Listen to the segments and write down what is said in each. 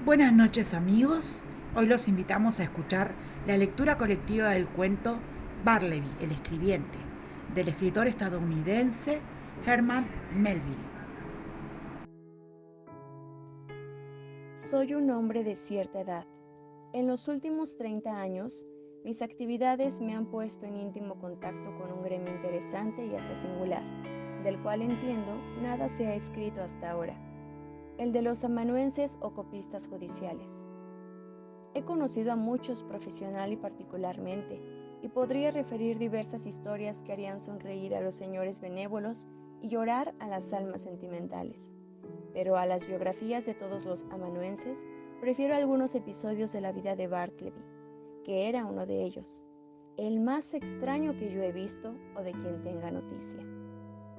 Buenas noches amigos, hoy los invitamos a escuchar la lectura colectiva del cuento Bartleby, el escribiente, del escritor estadounidense Herman Melville. Soy un hombre de cierta edad. En los últimos 30 años, mis actividades me han puesto en íntimo contacto con un gremio interesante y hasta singular, del cual entiendo nada se ha escrito hasta ahora, el de los amanuenses o copistas judiciales. He conocido a muchos profesional y particularmente, y podría referir diversas historias que harían sonreír a los señores benévolos y llorar a las almas sentimentales. Pero a las biografías de todos los amanuenses prefiero algunos episodios de la vida de Bartleby, que era uno de ellos, el más extraño que yo he visto o de quien tenga noticia.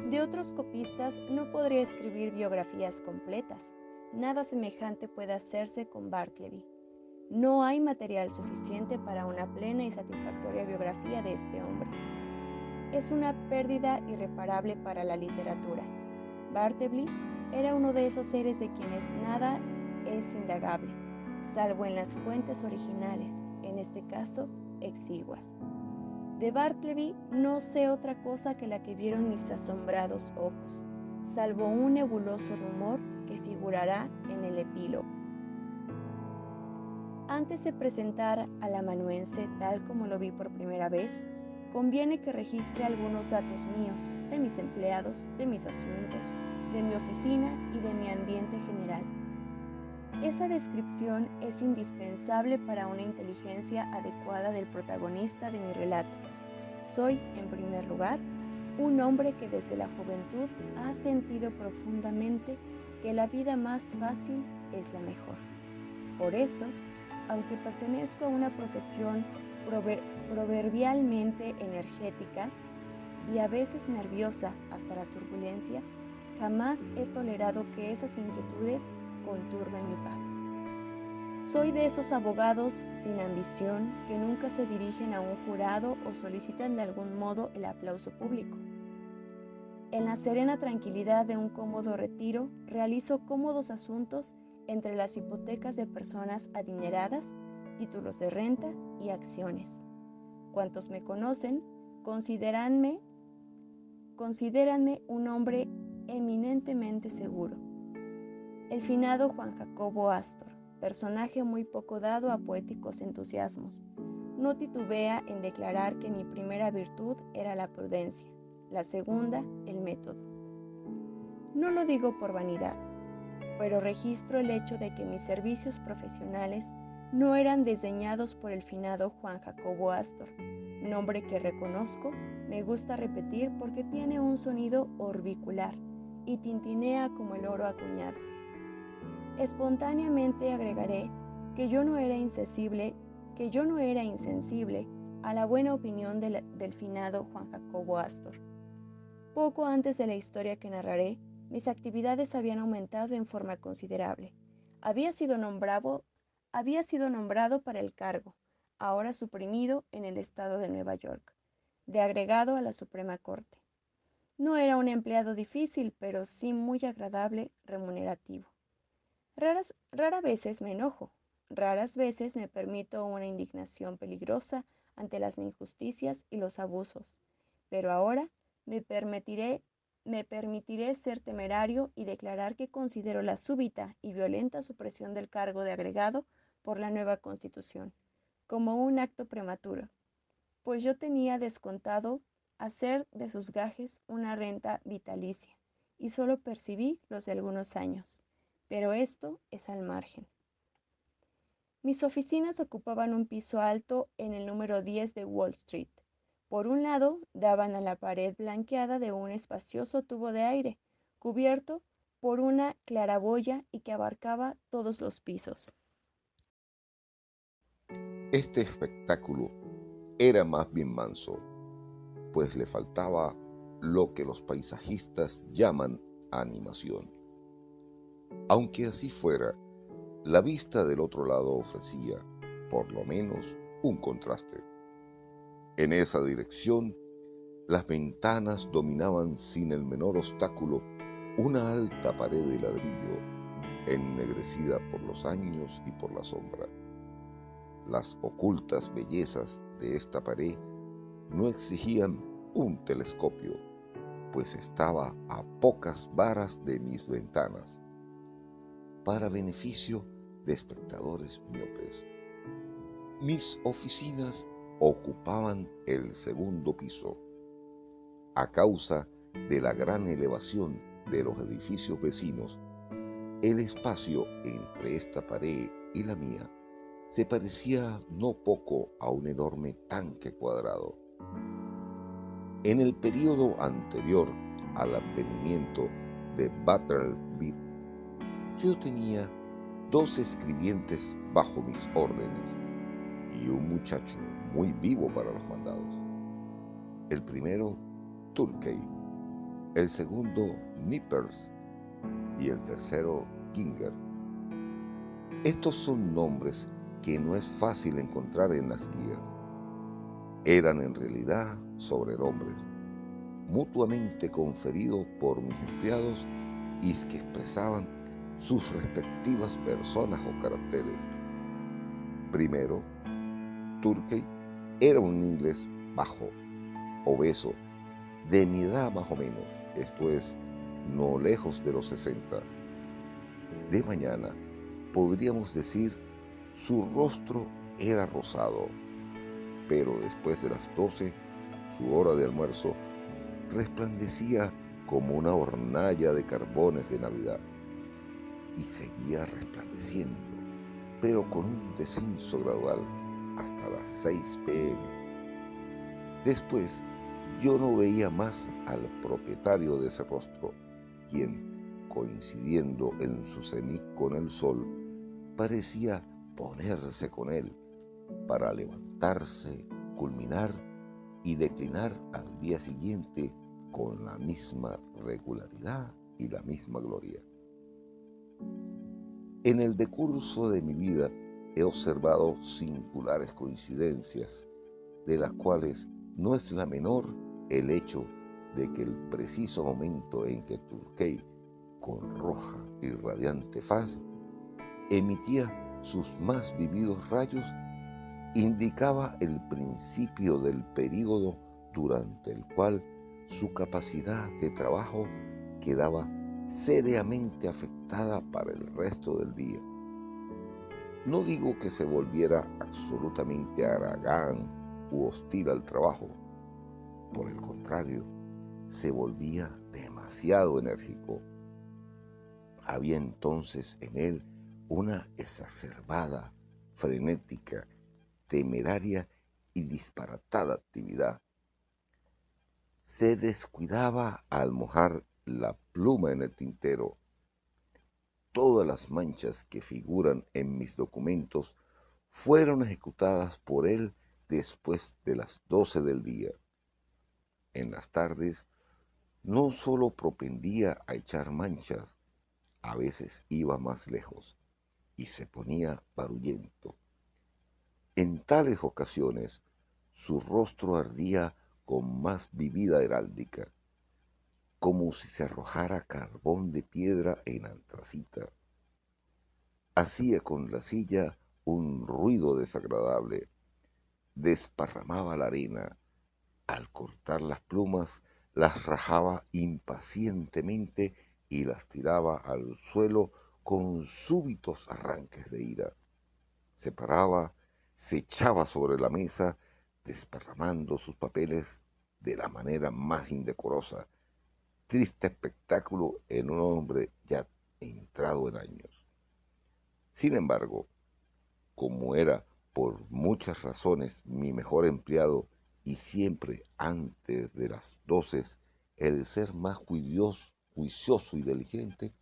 De otros copistas no podría escribir biografías completas, nada semejante puede hacerse con Bartleby. No hay material suficiente para una plena y satisfactoria biografía de este hombre. Es una pérdida irreparable para la literatura. Bartleby era uno de esos seres de quienes nada es indagable, salvo en las fuentes originales, en este caso, exiguas. De Bartleby no sé otra cosa que la que vieron mis asombrados ojos, salvo un nebuloso rumor que figurará en el epílogo. Antes de presentar al amanuense tal como lo vi por primera vez, conviene que registre algunos datos míos, de mis empleados, de mis asuntos, de mi oficina y de mi ambiente general. Esa descripción es indispensable para una inteligencia adecuada del protagonista de mi relato. Soy, en primer lugar, un hombre que desde la juventud ha sentido profundamente que la vida más fácil es la mejor. Por eso, aunque pertenezco a una profesión proverbialmente energética y a veces nerviosa hasta la turbulencia, jamás he tolerado que esas inquietudes conturben mi paz. Soy de esos abogados sin ambición que nunca se dirigen a un jurado o solicitan de algún modo el aplauso público. En la serena tranquilidad de un cómodo retiro, realizo cómodos asuntos entre las hipotecas de personas adineradas, títulos de renta y acciones. Cuantos me conocen, considéranme un hombre eminentemente seguro. El finado Juan Jacobo Astor, personaje muy poco dado a poéticos entusiasmos, no titubea en declarar que mi primera virtud era la prudencia, la segunda, el método. No lo digo por vanidad, pero registro el hecho de que mis servicios profesionales no eran desdeñados por el finado Juan Jacobo Astor, nombre que reconozco, me gusta repetir porque tiene un sonido orbicular y tintinea como el oro acuñado. Espontáneamente agregaré que yo no era insensible a la buena opinión del finado Juan Jacobo Astor. Poco antes de la historia que narraré, mis actividades habían aumentado en forma considerable. Había sido nombrado para el cargo, ahora suprimido en el estado de Nueva York, de agregado a la Suprema Corte. No era un empleado difícil, pero sí muy agradable, remunerativo. Rara veces me enojo, raras veces me permito una indignación peligrosa ante las injusticias y los abusos, pero ahora me permitiré ser temerario y declarar que considero la súbita y violenta supresión del cargo de agregado por la nueva Constitución como un acto prematuro, pues yo tenía descontado hacer de sus gajes una renta vitalicia y solo percibí los de algunos años, pero esto es al margen. Mis oficinas ocupaban un piso alto en el número 10 de Wall Street. Por un lado, daban a la pared blanqueada de un espacioso tubo de aire, cubierto por una claraboya y que abarcaba todos los pisos. Este espectáculo era más bien manso, pues le faltaba lo que los paisajistas llaman animación. Aunque así fuera, la vista del otro lado ofrecía, por lo menos, un contraste. En esa dirección, las ventanas dominaban sin el menor obstáculo una alta pared de ladrillo, ennegrecida por los años y por la sombra. Las ocultas bellezas de esta pared no exigían un telescopio, pues estaba a pocas varas de mis ventanas, para beneficio de espectadores miopes. Mis oficinas ocupaban el segundo piso. A causa de la gran elevación de los edificios vecinos, el espacio entre esta pared y la mía se parecía no poco a un enorme tanque cuadrado. En el período anterior al advenimiento de Bartleby, yo tenía 2 escribientes bajo mis órdenes y un muchacho muy vivo para los mandados. El primero, Turkey, el segundo, Nippers, y el tercero, Ginger. Estos son nombres que no es fácil encontrar en las guías. Eran en realidad sobrenombres, mutuamente conferidos por mis empleados y que expresaban sus respectivas personas o caracteres. Primero, Turkey era un inglés bajo, obeso, de mi edad más o menos, esto es, no lejos de los 60. De mañana, podríamos decir, su rostro era rosado, pero después de las 12, su hora de almuerzo, resplandecía como una hornalla de carbones de Navidad, y seguía resplandeciendo, pero con un descenso gradual hasta las 6 p.m. Después, yo no veía más al propietario de ese rostro, quien, coincidiendo en su cenit con el sol, parecía ponerse con él para levantarse, culminar y declinar al día siguiente con la misma regularidad y la misma gloria. En el decurso de mi vida he observado singulares coincidencias, de las cuales no es la menor el hecho de que el preciso momento en que Turkey, con roja y radiante faz, emitía sus más vividos rayos, indicaba el principio del período durante el cual su capacidad de trabajo quedaba seriamente afectada para el resto del día. No digo que se volviera absolutamente haragán u hostil al trabajo. Por el contrario, se volvía demasiado enérgico. Había entonces en él una exacerbada, frenética, temeraria y disparatada actividad. Se descuidaba al mojar la pluma en el tintero. Todas las manchas que figuran en mis documentos fueron ejecutadas por él después de las 12 del día. En las tardes no solo propendía a echar manchas, a veces iba más lejos y se ponía barullento. En tales ocasiones su rostro ardía con más vivida heráldica, como si se arrojara carbón de piedra en antracita. Hacía con la silla un ruido desagradable, desparramaba la arena, al cortar las plumas las rajaba impacientemente y las tiraba al suelo con súbitos arranques de ira. Se paraba, se echaba sobre la mesa, desparramando sus papeles de la manera más indecorosa, triste espectáculo en un hombre ya entrado en años. Sin embargo, como era por muchas razones mi mejor empleado y siempre antes de las 12 el ser más juicioso y diligente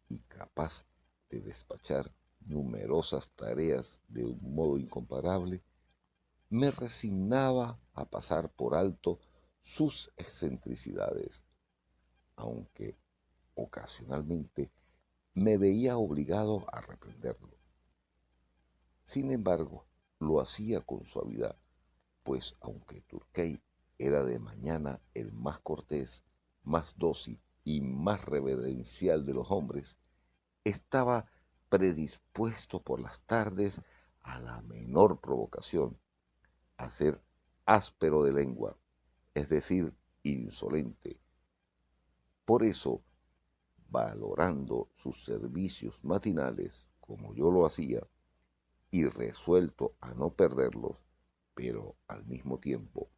y capaz de despachar numerosas tareas de un modo incomparable, me resignaba a pasar por alto sus excentricidades, aunque ocasionalmente me veía obligado a reprenderlo. Sin embargo, lo hacía con suavidad, pues aunque Turkey era de mañana el más cortés, más dócil y más reverencial de los hombres, estaba predispuesto por las tardes a la menor provocación, a ser áspero de lengua, es decir, insolente. Por eso, valorando sus servicios matinales, como yo lo hacía, y resuelto a no perderlos, pero al mismo tiempo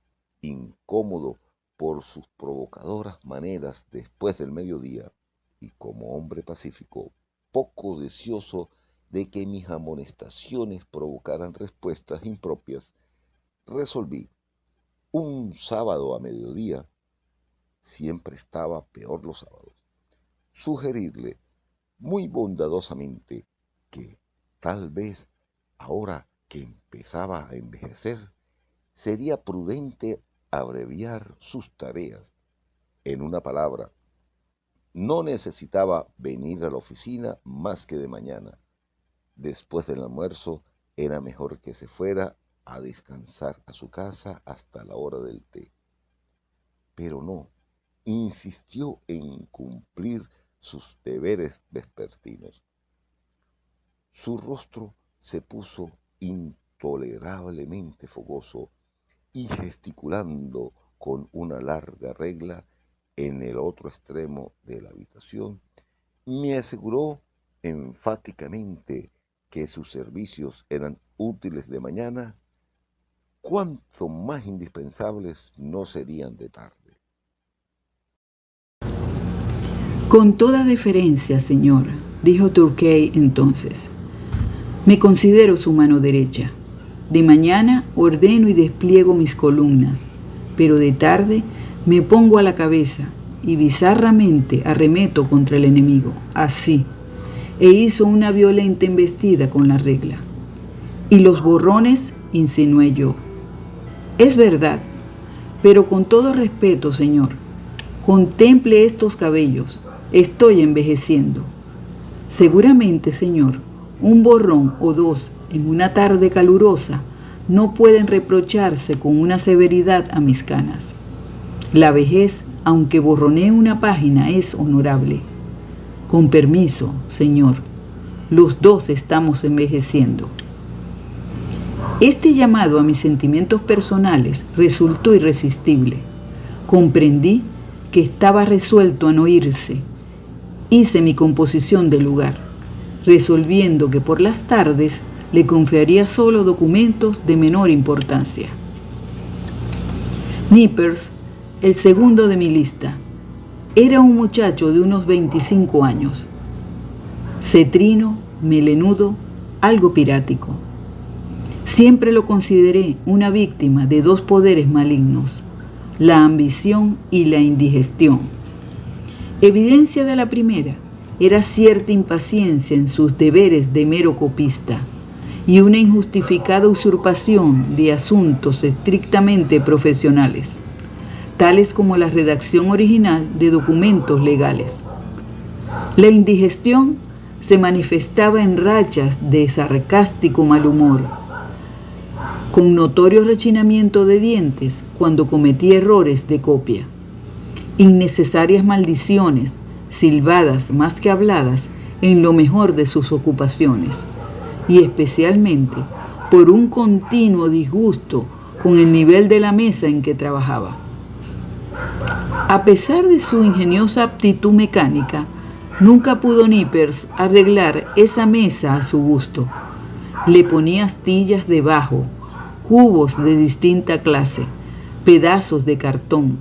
incómodo por sus provocadoras maneras después del mediodía, y como hombre pacífico, poco deseoso de que mis amonestaciones provocaran respuestas impropias, resolví, un sábado a mediodía, siempre estaba peor los sábados, sugerirle muy bondadosamente que tal vez ahora que empezaba a envejecer, sería prudente abreviar sus tareas. En una palabra, no necesitaba venir a la oficina más que de mañana. Después del almuerzo era mejor que se fuera a descansar a su casa hasta la hora del té. Pero no, insistió en cumplir sus deberes vespertinos. Su rostro se puso intolerablemente fogoso y gesticulando con una larga regla en el otro extremo de la habitación, me aseguró enfáticamente que sus servicios eran útiles de mañana, cuanto más indispensables no serían de tarde. Con toda deferencia, señor, dijo Turkey entonces, me considero su mano derecha. De mañana ordeno y despliego mis columnas, pero de tarde me pongo a la cabeza y bizarramente arremeto contra el enemigo, así, e hizo una violenta embestida con la regla. Y los borrones, insinué yo. Es verdad, pero con todo respeto, señor, contemple estos cabellos, estoy envejeciendo. Seguramente, señor, un borrón o dos en una tarde calurosa no pueden reprocharse con una severidad a mis canas. La vejez, aunque borronee una página, es honorable. Con permiso, señor, los dos estamos envejeciendo. Este llamado a mis sentimientos personales resultó irresistible. Comprendí que estaba resuelto a no irse. Hice mi composición del lugar, resolviendo que por las tardes le confiaría solo documentos de menor importancia. Nippers, el segundo de mi lista, era un muchacho de unos 25 años, cetrino, melenudo, algo pirático. Siempre lo consideré una víctima de dos poderes malignos, la ambición y la indigestión. Evidencia de la primera era cierta impaciencia en sus deberes de mero copista y una injustificada usurpación de asuntos estrictamente profesionales, tales como la redacción original de documentos legales. La indigestión se manifestaba en rachas de sarcástico mal humor, con notorio rechinamiento de dientes cuando cometía errores de copia, innecesarias maldiciones, silbadas más que habladas en lo mejor de sus ocupaciones, y especialmente por un continuo disgusto con el nivel de la mesa en que trabajaba. A pesar de su ingeniosa aptitud mecánica, nunca pudo Nippers arreglar esa mesa a su gusto. Le ponía astillas debajo, cubos de distinta clase, pedazos de cartón,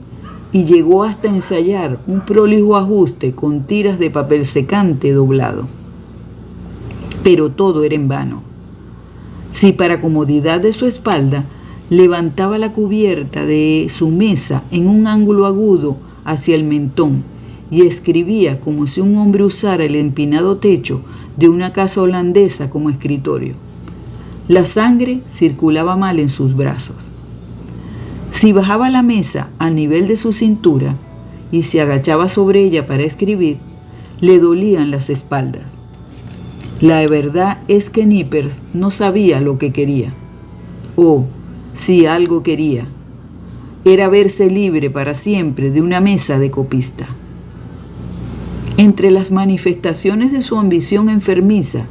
y llegó hasta ensayar un prolijo ajuste con tiras de papel secante doblado. Pero todo era en vano. Si para comodidad de su espalda levantaba la cubierta de su mesa en un ángulo agudo hacia el mentón y escribía como si un hombre usara el empinado techo de una casa holandesa como escritorio, la sangre circulaba mal en sus brazos. Si bajaba la mesa a nivel de su cintura y se agachaba sobre ella para escribir, le dolían las espaldas. La verdad es que Nippers no sabía lo que quería. O, si algo quería, era verse libre para siempre de una mesa de copista. Entre las manifestaciones de su ambición enfermiza,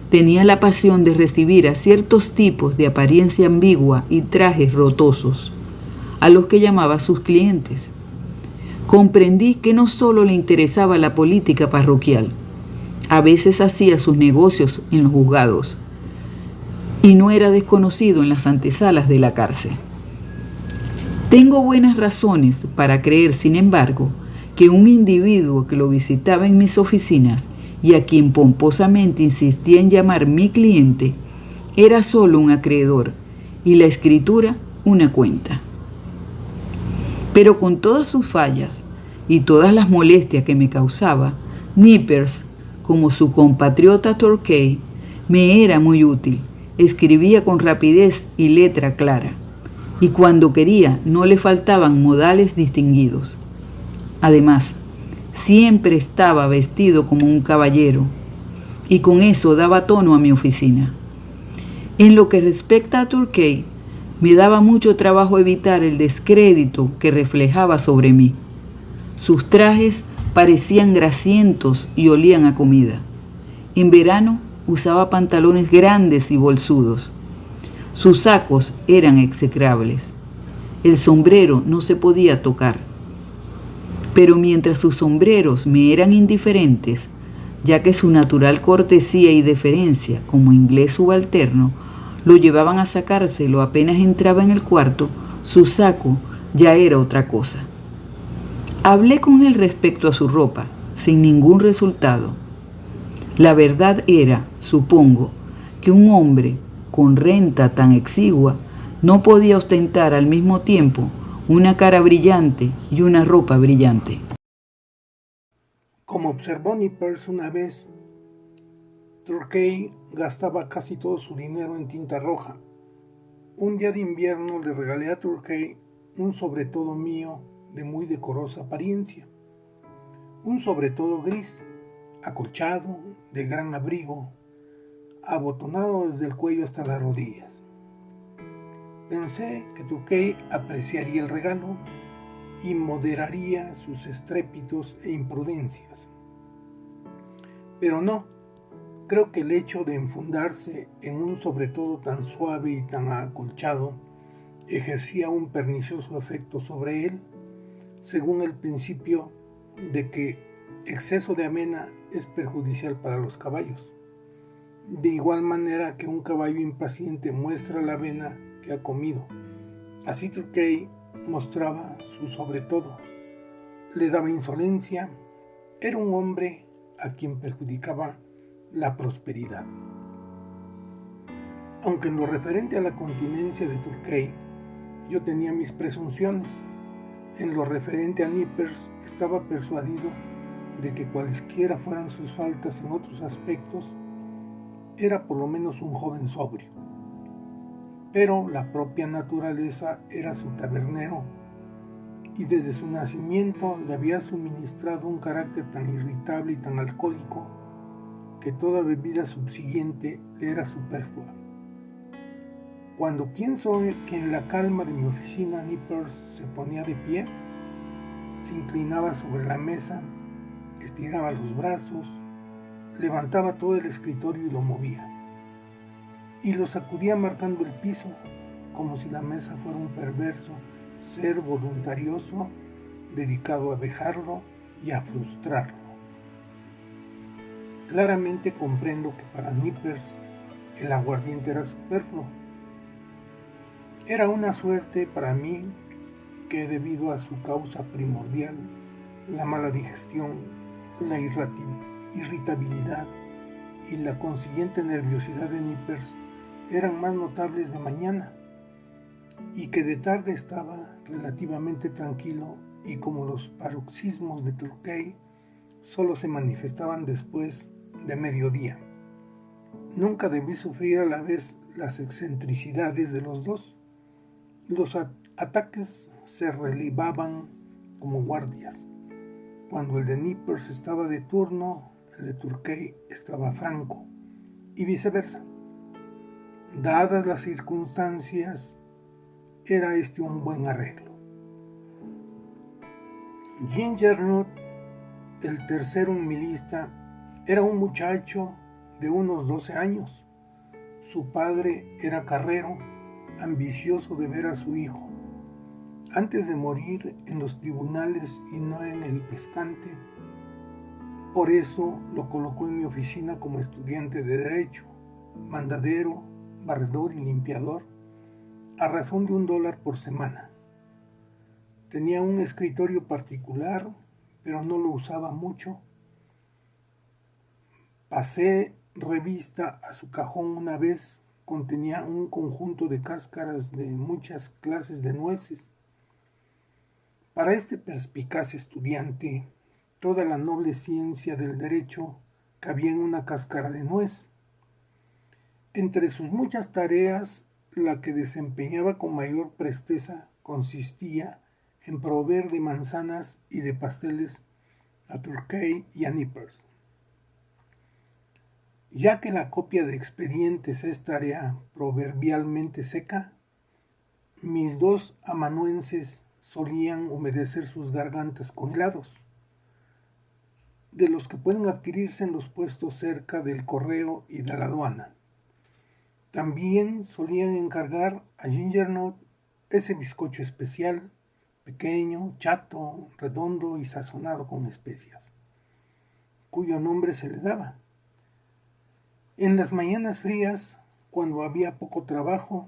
tenía la pasión de recibir a ciertos tipos de apariencia ambigua y trajes rotosos, a los que llamaba sus clientes. Comprendí que no solo le interesaba la política parroquial, a veces hacía sus negocios en los juzgados, y no era desconocido en las antesalas de la cárcel. Tengo buenas razones para creer, sin embargo, que un individuo que lo visitaba en mis oficinas y a quien pomposamente insistía en llamar mi cliente, era solo un acreedor y la escritura una cuenta. Pero con todas sus fallas y todas las molestias que me causaba, Nippers, como su compatriota Torquay, me era muy útil. Escribía con rapidez y letra clara, y cuando quería no le faltaban modales distinguidos. Además, siempre estaba vestido como un caballero, y con eso daba tono a mi oficina. En lo que respecta a Torquay, me daba mucho trabajo evitar el descrédito que reflejaba sobre mí. Sus trajes parecían grasientos y olían a comida. En verano usaba pantalones grandes y bolsudos. Sus sacos eran execrables. El sombrero no se podía tocar. Pero mientras sus sombreros me eran indiferentes, ya que su natural cortesía y deferencia como inglés subalterno lo llevaban a sacárselo apenas entraba en el cuarto, su saco ya era otra cosa. Hablé con él respecto a su ropa, sin ningún resultado. La verdad era, supongo, que un hombre con renta tan exigua no podía ostentar al mismo tiempo una cara brillante y una ropa brillante. Como observó Nippers una vez, Torquay gastaba casi todo su dinero en tinta roja. Un día de invierno le regalé a Torquay un sobretodo mío de muy decorosa apariencia. Un sobretodo gris, acolchado, de gran abrigo, abotonado desde el cuello hasta las rodillas. Pensé que Torquay apreciaría el regalo y moderaría sus estrépitos e imprudencias. Pero no, creo que el hecho de enfundarse en un sobretodo tan suave y tan acolchado ejercía un pernicioso efecto sobre él, según el principio de que exceso de avena es perjudicial para los caballos, de igual manera que un caballo impaciente muestra la avena que ha comido. Así Torquay mostraba su sobretodo, le daba insolencia, era un hombre a quien perjudicaba la prosperidad. Aunque en lo referente a la continencia de Torquay, yo tenía mis presunciones, en lo referente a Nippers estaba persuadido de que cualesquiera fueran sus faltas en otros aspectos, era por lo menos un joven sobrio. Pero la propia naturaleza era su tabernero, y desde su nacimiento le había suministrado un carácter tan irritable y tan alcohólico que toda bebida subsiguiente le era superflua. Cuando pienso que en la calma de mi oficina Nippers se ponía de pie, se inclinaba sobre la mesa, estiraba los brazos, levantaba todo el escritorio y lo movía, y lo sacudía marcando el piso, como si la mesa fuera un perverso ser voluntarioso dedicado a vejarlo y a frustrarlo. Claramente comprendo que para Nippers el aguardiente era superfluo. Era una suerte para mí que, debido a su causa primordial, la mala digestión, la irritabilidad y la consiguiente nerviosidad de Nippers eran más notables de mañana, y que de tarde estaba relativamente tranquilo, y como los paroxismos de Torquay solo se manifestaban después de mediodía. Nunca debí sufrir a la vez las excentricidades de los dos. Los ataques se relevaban como guardias. Cuando el de Nippers estaba de turno, el de Torquay estaba franco, y viceversa. Dadas las circunstancias, era este un buen arreglo. Ginger Nut el tercero en mi lista, era un muchacho de unos 12 años. Su padre era carrero, ambicioso de ver a su hijo. Antes de morir en los tribunales y no en el pescante, por eso lo colocó en mi oficina como estudiante de Derecho, mandadero, barredor y limpiador, a razón de $1 por semana. Tenía un escritorio particular, pero no lo usaba mucho. Pasé revista a su cajón una vez. Contenía un conjunto de cáscaras de muchas clases de nueces. Para este perspicaz estudiante, toda la noble ciencia del derecho cabía en una cáscara de nuez. Entre sus muchas tareas, la que desempeñaba con mayor presteza consistía en proveer de manzanas y de pasteles a Turkey y a Nippers. Ya que la copia de expedientes es tarea proverbialmente seca, mis 2 amanuenses solían humedecer sus gargantas con helados, de los que pueden adquirirse en los puestos cerca del correo y de la aduana. También solían encargar a Gingernut ese bizcocho especial, pequeño, chato, redondo y sazonado con especias, cuyo nombre se le daba. En las mañanas frías, cuando había poco trabajo,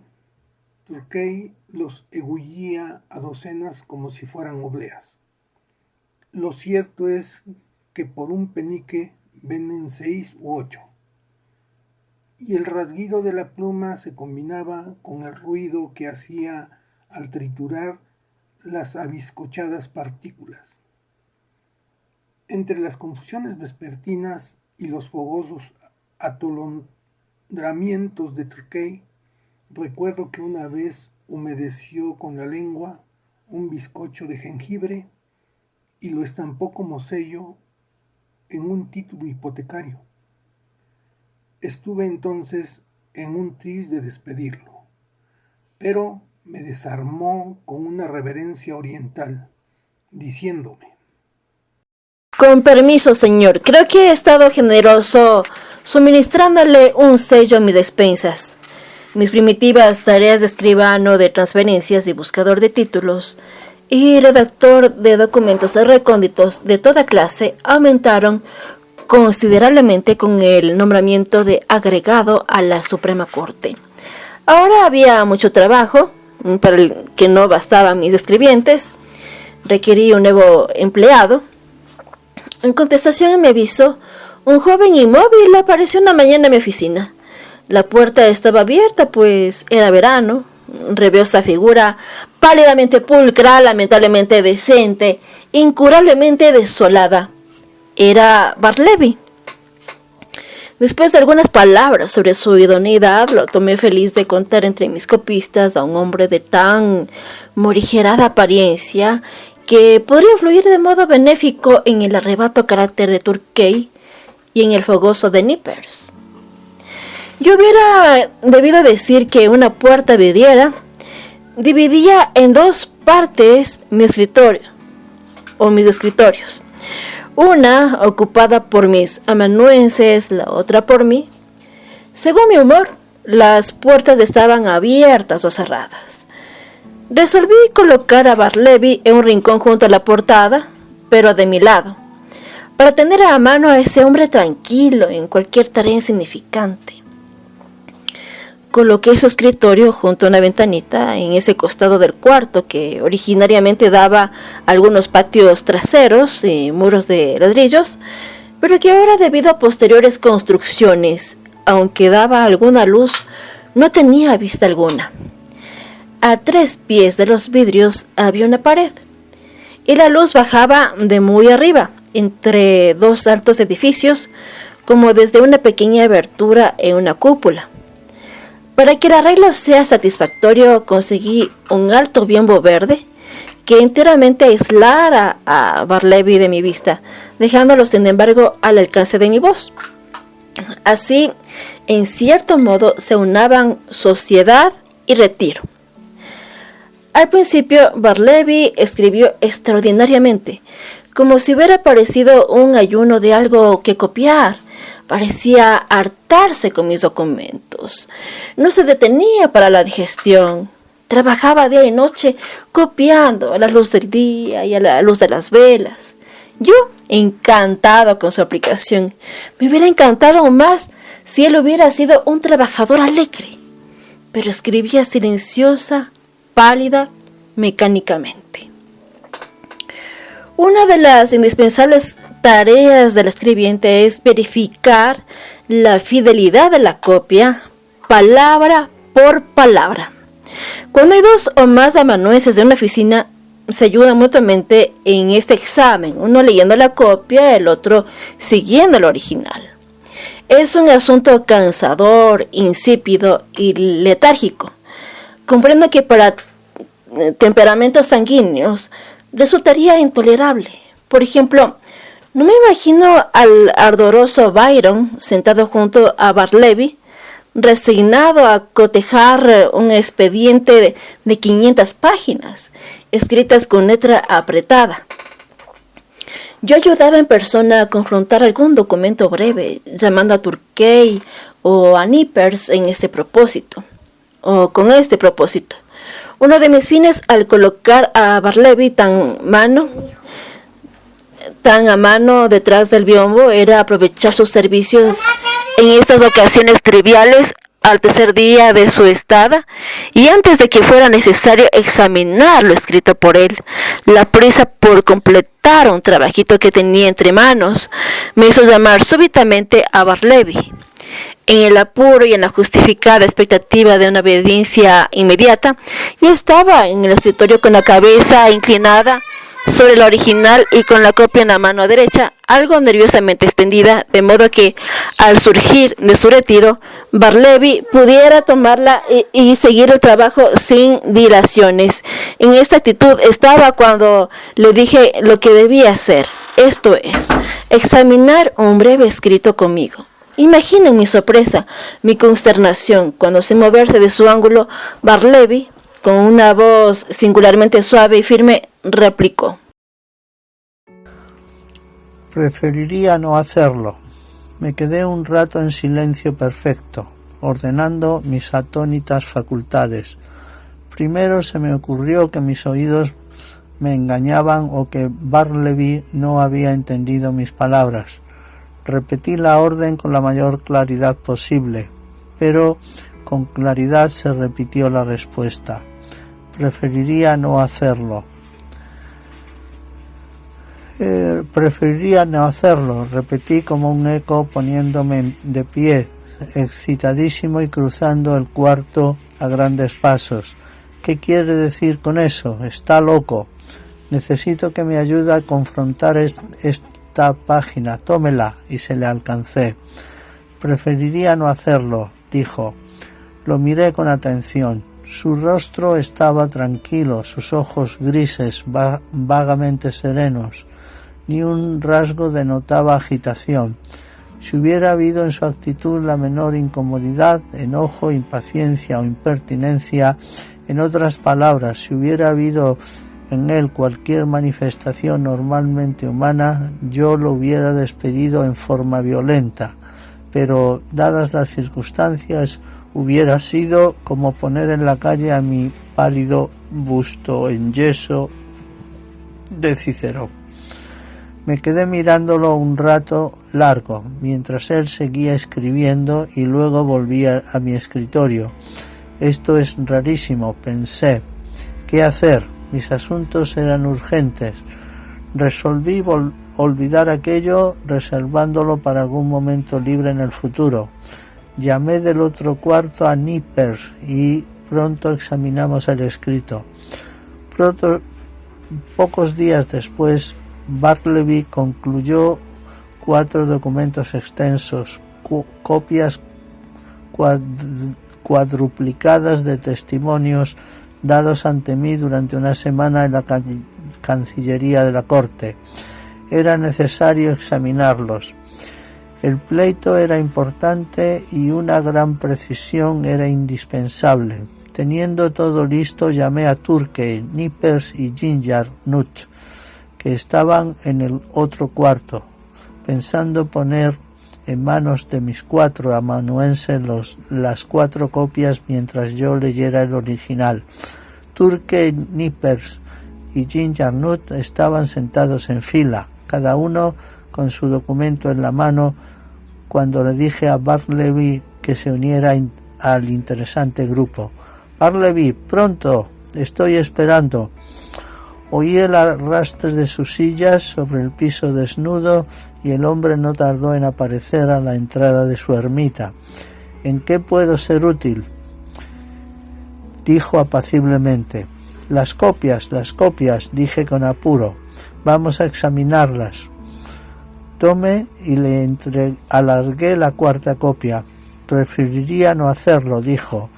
Turkey los engullía a docenas como si fueran obleas. Lo cierto es que por un penique venden 6 u 8, y el rasguido de la pluma se combinaba con el ruido que hacía al triturar las abiscochadas partículas. Entre las confusiones vespertinas y los fogosos atolondramientos de Turkey, recuerdo que una vez humedeció con la lengua un bizcocho de jengibre y lo estampó como sello en un título hipotecario. Estuve entonces en un tris de despedirlo, pero me desarmó con una reverencia oriental, diciéndome: Con permiso, señor, creo que he estado generoso suministrándole un sello a mis despensas. Mis primitivas tareas de escribano de transferencias y buscador de títulos y redactor de documentos recónditos de toda clase aumentaron considerablemente con el nombramiento de agregado a la Suprema Corte. Ahora había mucho trabajo, para el que no bastaban mis escribientes. Requerí un nuevo empleado. En contestación a mi aviso, un joven inmóvil apareció una mañana en mi oficina. La puerta estaba abierta, pues era verano. Reviosa figura, pálidamente pulcra, lamentablemente decente, incurablemente desolada. Era Bartleby. Después de algunas palabras sobre su idoneidad, lo tomé feliz de contar entre mis copistas a un hombre de tan morigerada apariencia que podría influir de modo benéfico en el arrebato carácter de Turkey y en el fogoso de Nippers. Yo hubiera debido decir que una puerta vidriera dividía en 2 partes mi escritorio o mis escritorios. Una ocupada por mis amanuenses, la otra por mí. Según mi humor, las puertas estaban abiertas o cerradas. Resolví colocar a Bartleby en un rincón junto a la portada, pero de mi lado, para tener a mano a ese hombre tranquilo en cualquier tarea insignificante. Coloqué su escritorio junto a una ventanita en ese costado del cuarto que originariamente daba algunos patios traseros y muros de ladrillos, pero que ahora, debido a posteriores construcciones, aunque daba alguna luz, no tenía vista alguna. A 3 pies de los vidrios había una pared, y la luz bajaba de muy arriba, entre 2 altos edificios, como desde una pequeña abertura en una cúpula. Para que el arreglo sea satisfactorio, conseguí un alto biombo verde que enteramente aislara a Bartleby de mi vista, dejándolo sin embargo al alcance de mi voz. Así, en cierto modo, se unaban sociedad y retiro. Al principio, Bartleby escribió extraordinariamente, como si hubiera parecido un ayuno de algo que copiar. Parecía hartarse con mis documentos. No se detenía para la digestión. Trabajaba día y noche copiando a la luz del día y a la luz de las velas. Yo, encantado con su aplicación, me hubiera encantado aún más si él hubiera sido un trabajador alegre. Pero escribía silenciosa, pálida, mecánicamente. Una de las indispensables tareas del escribiente es verificar la fidelidad de la copia, palabra por palabra. Cuando hay dos o más amanuenses de una oficina, se ayudan mutuamente en este examen, uno leyendo la copia, el otro siguiendo el original. Es un asunto cansador, insípido y letárgico. Comprendo que para temperamentos sanguíneos resultaría intolerable. Por ejemplo, no me imagino al ardoroso Byron sentado junto a Bartleby, resignado a cotejar un expediente de 500 páginas, escritas con letra apretada. Yo ayudaba en persona a confrontar algún documento breve, llamando a Turkey o a Nippers con este propósito. Uno de mis fines al colocar a Bartleby tan a mano detrás del biombo era aprovechar sus servicios en estas ocasiones triviales al tercer día de su estada y antes de que fuera necesario examinar lo escrito por él. La prisa por completar un trabajito que tenía entre manos me hizo llamar súbitamente a Bartleby. En el apuro y en la justificada expectativa de una obediencia inmediata, yo estaba en el escritorio con la cabeza inclinada sobre el original y con la copia en la mano derecha, algo nerviosamente extendida, de modo que, al surgir de su retiro, Bartleby pudiera tomarla y seguir el trabajo sin dilaciones. En esta actitud estaba cuando le dije lo que debía hacer, esto es, examinar un breve escrito conmigo. Imaginen mi sorpresa, mi consternación, cuando sin moverse de su ángulo, Bartleby, con una voz singularmente suave y firme, replicó: Preferiría no hacerlo. Me quedé un rato en silencio perfecto, ordenando mis atónitas facultades. Primero se me ocurrió que mis oídos me engañaban o que Bartleby no había entendido mis palabras. Repetí la orden con la mayor claridad posible, pero con claridad se repitió la respuesta. Preferiría no hacerlo. Preferiría no hacerlo, repetí como un eco poniéndome de pie, excitadísimo y cruzando el cuarto a grandes pasos. ¿Qué quiere decir con eso? Está loco. Necesito que me ayude a confrontar esta página. Tómela, y se le alcancé. Preferiría no hacerlo, dijo. Lo miré con atención. Su rostro estaba tranquilo, sus ojos grises, vagamente serenos. Ni un rasgo denotaba agitación. Si hubiera habido en su actitud la menor incomodidad, enojo, impaciencia o impertinencia, en otras palabras, si hubiera habido en él cualquier manifestación normalmente humana, yo lo hubiera despedido en forma violenta. Pero, dadas las circunstancias, hubiera sido como poner en la calle a mi pálido busto en yeso de Cícero. Me quedé mirándolo un rato largo, mientras él seguía escribiendo y luego volvía a mi escritorio. Esto es rarísimo, pensé. ¿Qué hacer? Mis asuntos eran urgentes. Resolví olvidar aquello, reservándolo para algún momento libre en el futuro. Llamé del otro cuarto a Nippers y pronto examinamos el escrito. Pocos días después, Bartleby concluyó 4 documentos extensos, copias cuadruplicadas de testimonios dados ante mí durante una semana en la Cancillería de la Corte. Era necesario examinarlos. El pleito era importante y una gran precisión era indispensable. Teniendo todo listo, llamé a Turkey, Nippers y Ginger Nut, que estaban en el otro cuarto, pensando poner en manos de mis 4 amanuenses las 4 copias mientras yo leyera el original. Turkey, Nippers y Ginger Nut estaban sentados en fila, cada uno con su documento en la mano, cuando le dije a Bartleby que se uniera al interesante grupo. Bartleby, pronto, estoy esperando. Oí el arrastre de sus sillas sobre el piso desnudo y el hombre no tardó en aparecer a la entrada de su ermita. ¿En qué puedo ser útil?, dijo apaciblemente. Las copias, dije con apuro. Vamos a examinarlas. Tomé y le alargué la 4ª copia. Preferiría no hacerlo, dijo,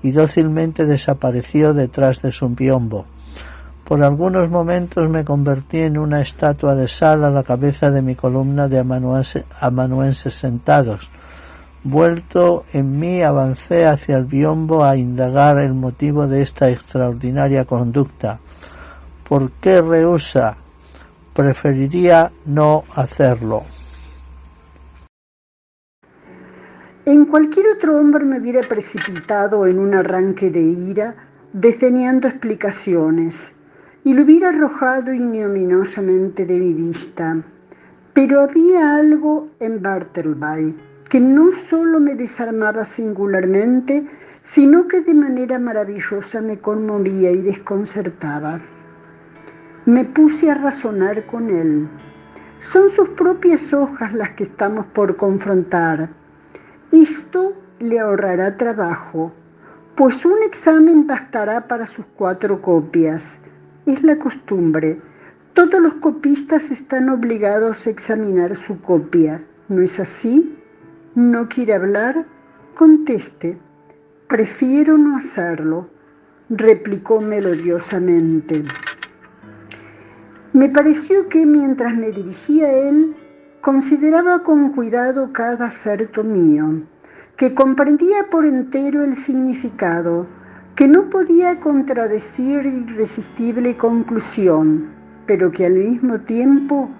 y dócilmente desapareció detrás de su biombo. Por algunos momentos me convertí en una estatua de sal a la cabeza de mi columna de amanuenses sentados. Vuelto en mí, avancé hacia el biombo a indagar el motivo de esta extraordinaria conducta. ¿Por qué rehúsa? Preferiría no hacerlo. En cualquier otro hombre me hubiera precipitado en un arranque de ira, desdeñando explicaciones, y lo hubiera arrojado ignominiosamente de mi vista. Pero había algo en Bartleby que no solo me desarmaba singularmente, sino que de manera maravillosa me conmovía y desconcertaba. Me puse a razonar con él. Son sus propias hojas las que estamos por confrontar. Esto le ahorrará trabajo, pues un examen bastará para sus 4 copias. Es la costumbre. Todos los copistas están obligados a examinar su copia. ¿No es así? ¿No quiere hablar? Conteste. Prefiero no hacerlo, replicó melodiosamente. Me pareció que mientras me dirigía a él, consideraba con cuidado cada aserto mío, que comprendía por entero el significado, que no podía contradecir irresistible conclusión, pero que al mismo tiempo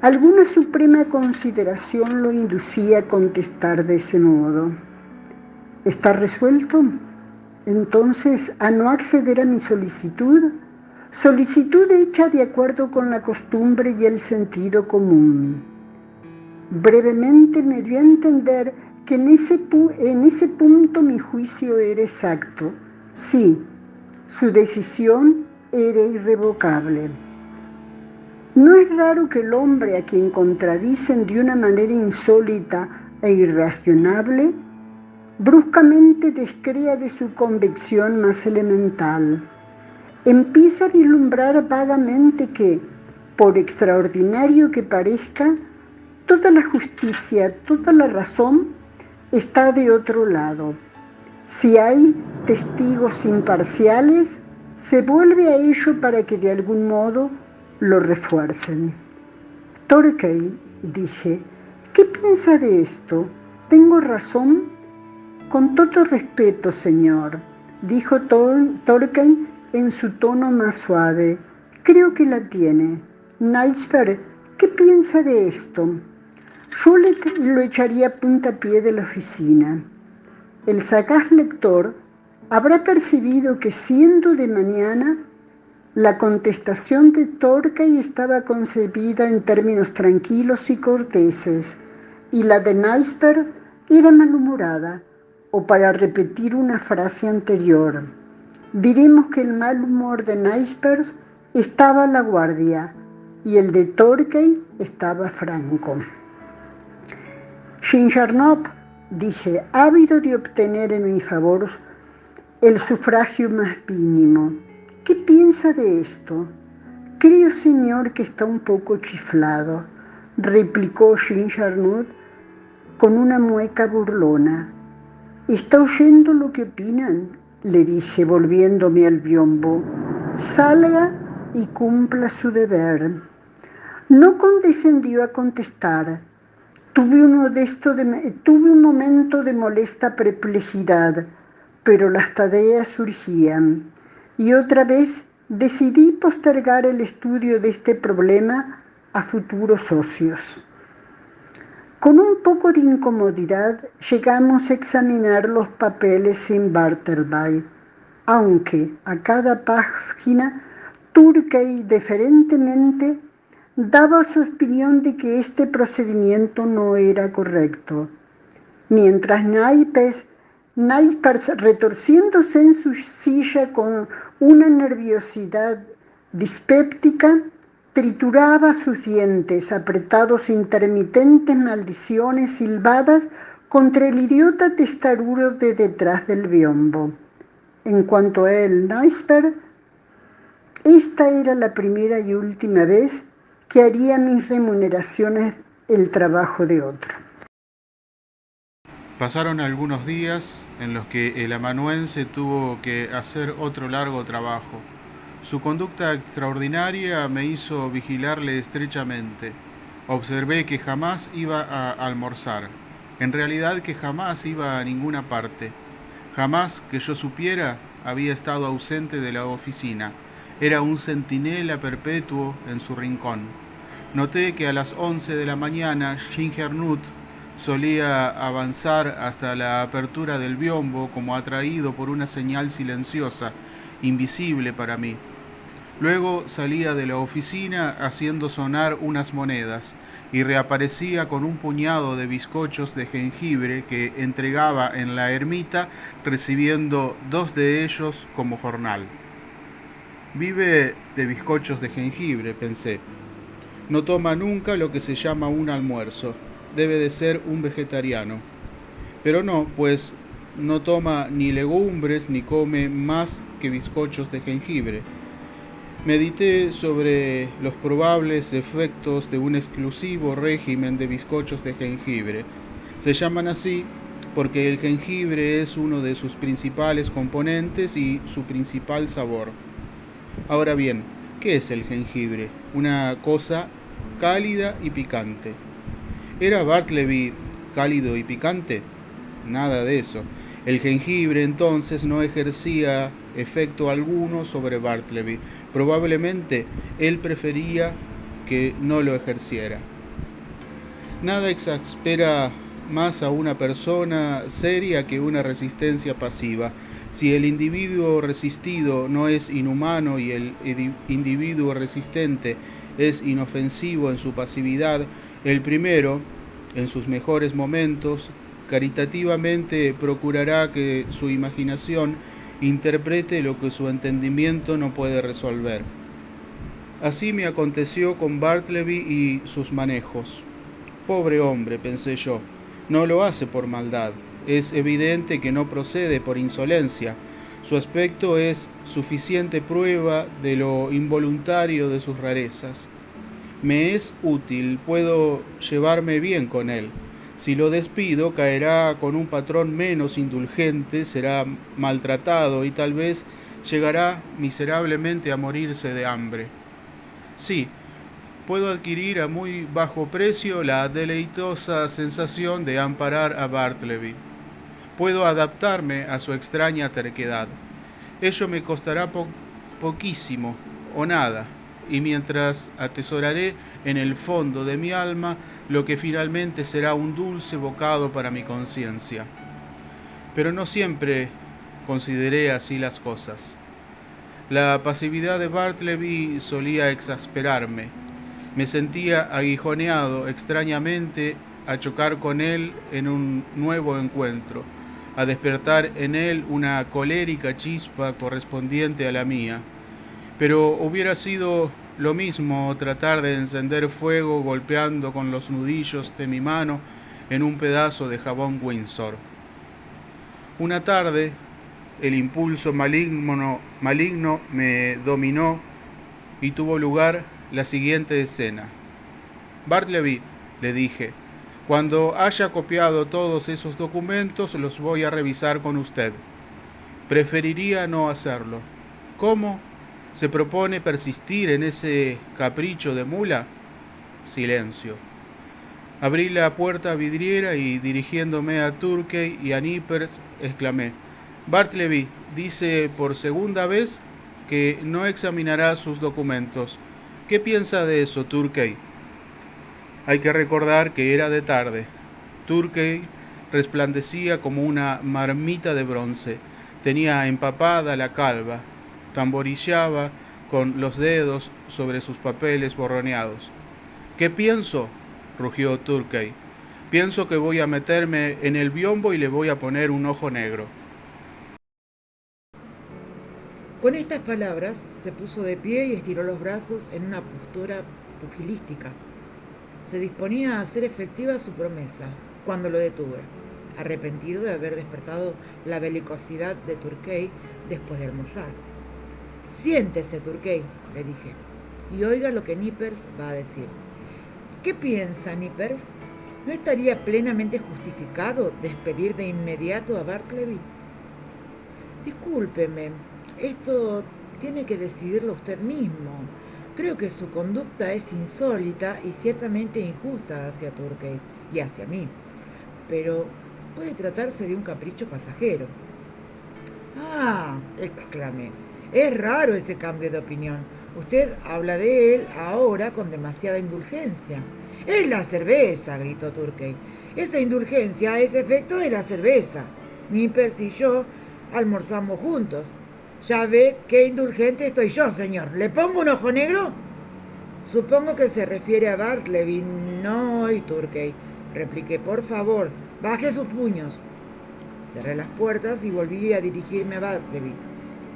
alguna suprema consideración lo inducía a contestar de ese modo. ¿Está resuelto? Entonces, a no acceder a mi solicitud hecha de acuerdo con la costumbre y el sentido común. Brevemente me dio a entender que en ese punto mi juicio era exacto. Sí, su decisión era irrevocable. No es raro que el hombre a quien contradicen de una manera insólita e irracionable, bruscamente descrea de su convicción más elemental. Empieza a vislumbrar vagamente que, por extraordinario que parezca, toda la justicia, toda la razón está de otro lado. Si hay testigos imparciales, se vuelve a ello para que de algún modo lo refuercen. Torquay, dije, ¿qué piensa de esto? ¿Tengo razón? Con todo respeto, señor, dijo Torquay en su tono más suave. Creo que la tiene. Naisper, ¿qué piensa de esto? Yo lo echaría a puntapié de la oficina. El sagaz lector habrá percibido que, siendo de mañana, la contestación de Torquay estaba concebida en términos tranquilos y corteses, y la de Naisper era malhumorada, o para repetir una frase anterior, diremos que el mal humor de Naisper estaba a la guardia, y el de Torquay estaba franco. Ginger-Nut, dije, ávido de obtener en mi favor el sufragio más mínimo. ¿Qué piensa de esto? Creo, señor, que está un poco chiflado, replicó Ginger-Nut con una mueca burlona. ¿Está oyendo lo que opinan? Le dije, volviéndome al biombo. Salga y cumpla su deber. No condescendió a contestar. Tuve un momento de molesta perplejidad, pero las tareas surgían, y otra vez decidí postergar el estudio de este problema a futuros ocios. Con un poco de incomodidad llegamos a examinar los papeles sin Bartleby, aunque a cada página Turkey deferentemente daba su opinión de que este procedimiento no era correcto, mientras Naipers, retorciéndose en su silla con una nerviosidad dispéptica, trituraba sus dientes apretados intermitentes maldiciones silbadas contra el idiota testarudo de detrás del biombo. En cuanto a él, Naisper, esta era la primera y última vez que haría mis remuneraciones el trabajo de otro. Pasaron algunos días en los que el amanuense tuvo que hacer otro largo trabajo. Su conducta extraordinaria me hizo vigilarle estrechamente. Observé que jamás iba a almorzar. En realidad que jamás iba a ninguna parte. Jamás que yo supiera había estado ausente de la oficina. Era un centinela perpetuo en su rincón. Noté que a las 11 de la mañana Schingernut solía avanzar hasta la apertura del biombo como atraído por una señal silenciosa, invisible para mí. Luego salía de la oficina haciendo sonar unas monedas y reaparecía con un puñado de bizcochos de jengibre que entregaba en la ermita, recibiendo 2 de ellos como jornal. Vive de bizcochos de jengibre, pensé. No toma nunca lo que se llama un almuerzo. Debe de ser un vegetariano. Pero no, pues no toma ni legumbres ni come más que bizcochos de jengibre. Medité sobre los probables efectos de un exclusivo régimen de bizcochos de jengibre. Se llaman así porque el jengibre es uno de sus principales componentes y su principal sabor. Ahora bien, ¿qué es el jengibre? Una cosa cálida y picante. ¿Era Bartleby cálido y picante? Nada de eso. El jengibre entonces no ejercía efecto alguno sobre Bartleby. Probablemente él prefería que no lo ejerciera. Nada exaspera más a una persona seria que una resistencia pasiva. Si el individuo resistido no es inhumano y el individuo resistente es inofensivo en su pasividad, el primero, en sus mejores momentos, caritativamente procurará que su imaginación interprete lo que su entendimiento no puede resolver. Así me aconteció con Bartleby y sus manejos. Pobre hombre, pensé yo, no lo hace por maldad. Es evidente que no procede por insolencia. Su aspecto es suficiente prueba de lo involuntario de sus rarezas. Me es útil, puedo llevarme bien con él. Si lo despido, caerá con un patrón menos indulgente, será maltratado y tal vez llegará miserablemente a morirse de hambre. Sí, puedo adquirir a muy bajo precio la deleitosa sensación de amparar a Bartleby. Puedo adaptarme a su extraña terquedad. Ello me costará poquísimo o nada, y mientras atesoraré en el fondo de mi alma lo que finalmente será un dulce bocado para mi conciencia. Pero no siempre consideré así las cosas. La pasividad de Bartleby solía exasperarme. Me sentía aguijoneado extrañamente a chocar con él en un nuevo encuentro, a despertar en él una colérica chispa correspondiente a la mía. Pero hubiera sido lo mismo tratar de encender fuego golpeando con los nudillos de mi mano en un pedazo de jabón Windsor. Una tarde, el impulso maligno me dominó y tuvo lugar la siguiente escena. Bartleby, le dije, cuando haya copiado todos esos documentos los voy a revisar con usted. Preferiría no hacerlo. ¿Cómo? ¿Se propone persistir en ese capricho de mula? Silencio. Abrí la puerta vidriera y dirigiéndome a Turkey y a Nippers, exclamé: Bartleby dice por segunda vez que no examinará sus documentos. ¿Qué piensa de eso, Turkey? Hay que recordar que era de tarde. Turkey resplandecía como una marmita de bronce. Tenía empapada la calva. Tamborillaba con los dedos sobre sus papeles borroneados. ¿Qué pienso?, rugió Turkey. Pienso que voy a meterme en el biombo y le voy a poner un ojo negro. Con estas palabras se puso de pie y estiró los brazos en una postura pugilística. Se disponía a hacer efectiva su promesa, cuando lo detuve, arrepentido de haber despertado la belicosidad de Turkey después de almorzar. Siéntese, Turkey, le dije, y oiga lo que Nippers va a decir. ¿Qué piensa, Nippers? ¿No estaría plenamente justificado despedir de inmediato a Bartleby? Discúlpeme, esto tiene que decidirlo usted mismo. Creo que su conducta es insólita y ciertamente injusta hacia Turkey y hacia mí, pero puede tratarse de un capricho pasajero. Ah, exclamé, es raro ese cambio de opinión. Usted habla de él ahora con demasiada indulgencia. Es la cerveza, gritó Turkey. Esa indulgencia es efecto de la cerveza. Nippers y yo almorzamos juntos. Ya ve qué indulgente estoy yo, señor. ¿Le pongo un ojo negro? Supongo que se refiere a Bartleby, no hoy, Turkey, repliqué. Por favor, baje sus puños. Cerré las puertas y volví a dirigirme a Bartleby.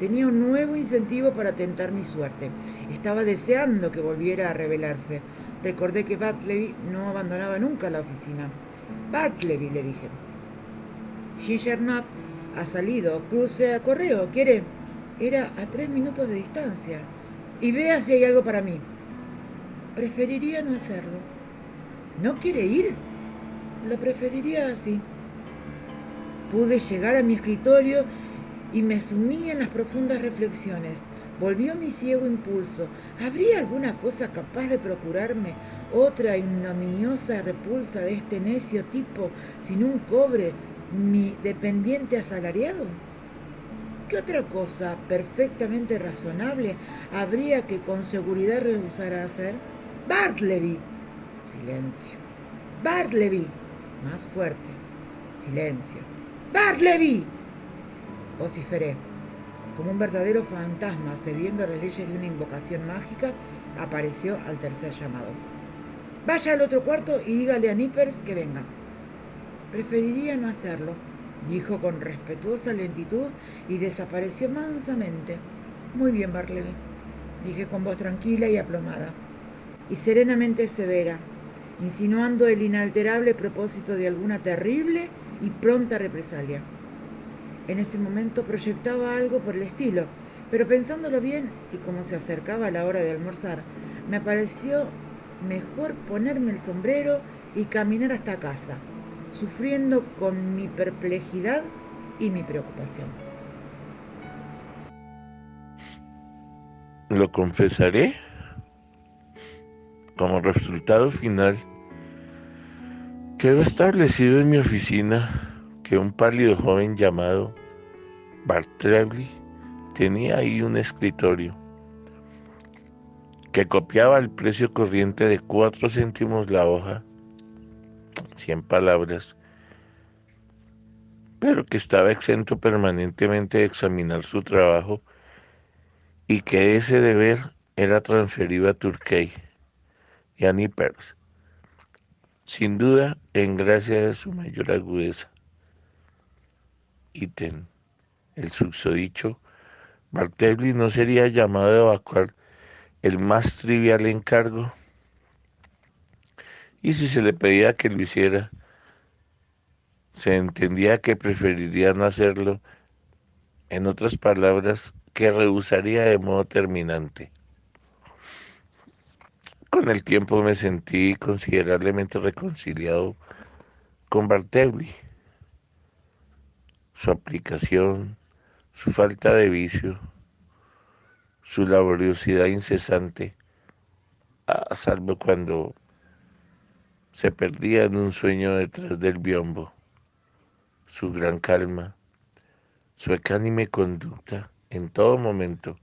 Tenía un nuevo incentivo para tentar mi suerte. Estaba deseando que volviera a revelarse. Recordé que Bartleby no abandonaba nunca la oficina. Bartleby, le dije. Ginger-Nut ha salido. Cruce a correo. ¿Quiere? Era a 3 minutos de distancia. Y vea si hay algo para mí. Preferiría no hacerlo. ¿No quiere ir? Lo preferiría así. Pude llegar a mi escritorio y me sumí en las profundas reflexiones. Volvió mi ciego impulso. ¿Habría alguna cosa capaz de procurarme otra ignominiosa repulsa de este necio tipo sin un cobre, mi dependiente asalariado? ¿Qué otra cosa perfectamente razonable habría que con seguridad rehusar a hacer? ¡Bartleby! Silencio. ¡Bartleby! Más fuerte. Silencio. ¡Bartleby! Vociferé. Como un verdadero fantasma cediendo a las leyes de una invocación mágica, apareció al tercer llamado. Vaya al otro cuarto y dígale a Nippers que venga. Preferiría no hacerlo, dijo con respetuosa lentitud y desapareció mansamente. Muy bien, Bartleby, dije con voz tranquila y aplomada, y serenamente severa, insinuando el inalterable propósito de alguna terrible y pronta represalia. En ese momento proyectaba algo por el estilo, pero pensándolo bien y como se acercaba la hora de almorzar, me pareció mejor ponerme el sombrero y caminar hasta casa, sufriendo con mi perplejidad y mi preocupación. Lo confesaré, como resultado final, quedó establecido en mi oficina que un pálido joven llamado Bartleby tenía ahí un escritorio que copiaba el precio corriente de 4 céntimos la hoja, 100 palabras, pero que estaba exento permanentemente de examinar su trabajo y que ese deber era transferido a Turkey y a Nippers, sin duda en gracia de su mayor agudeza. Ítem, el susodicho Bartleby no sería llamado a evacuar el más trivial encargo, y si se le pedía que lo hiciera, se entendía que preferiría no hacerlo, en otras palabras, que rehusaría de modo terminante. Con el tiempo me sentí considerablemente reconciliado con Bartleby. Su aplicación, su falta de vicio, su laboriosidad incesante, a salvo cuando se perdía en un sueño detrás del biombo, su gran calma, su ecuánime conducta en todo momento,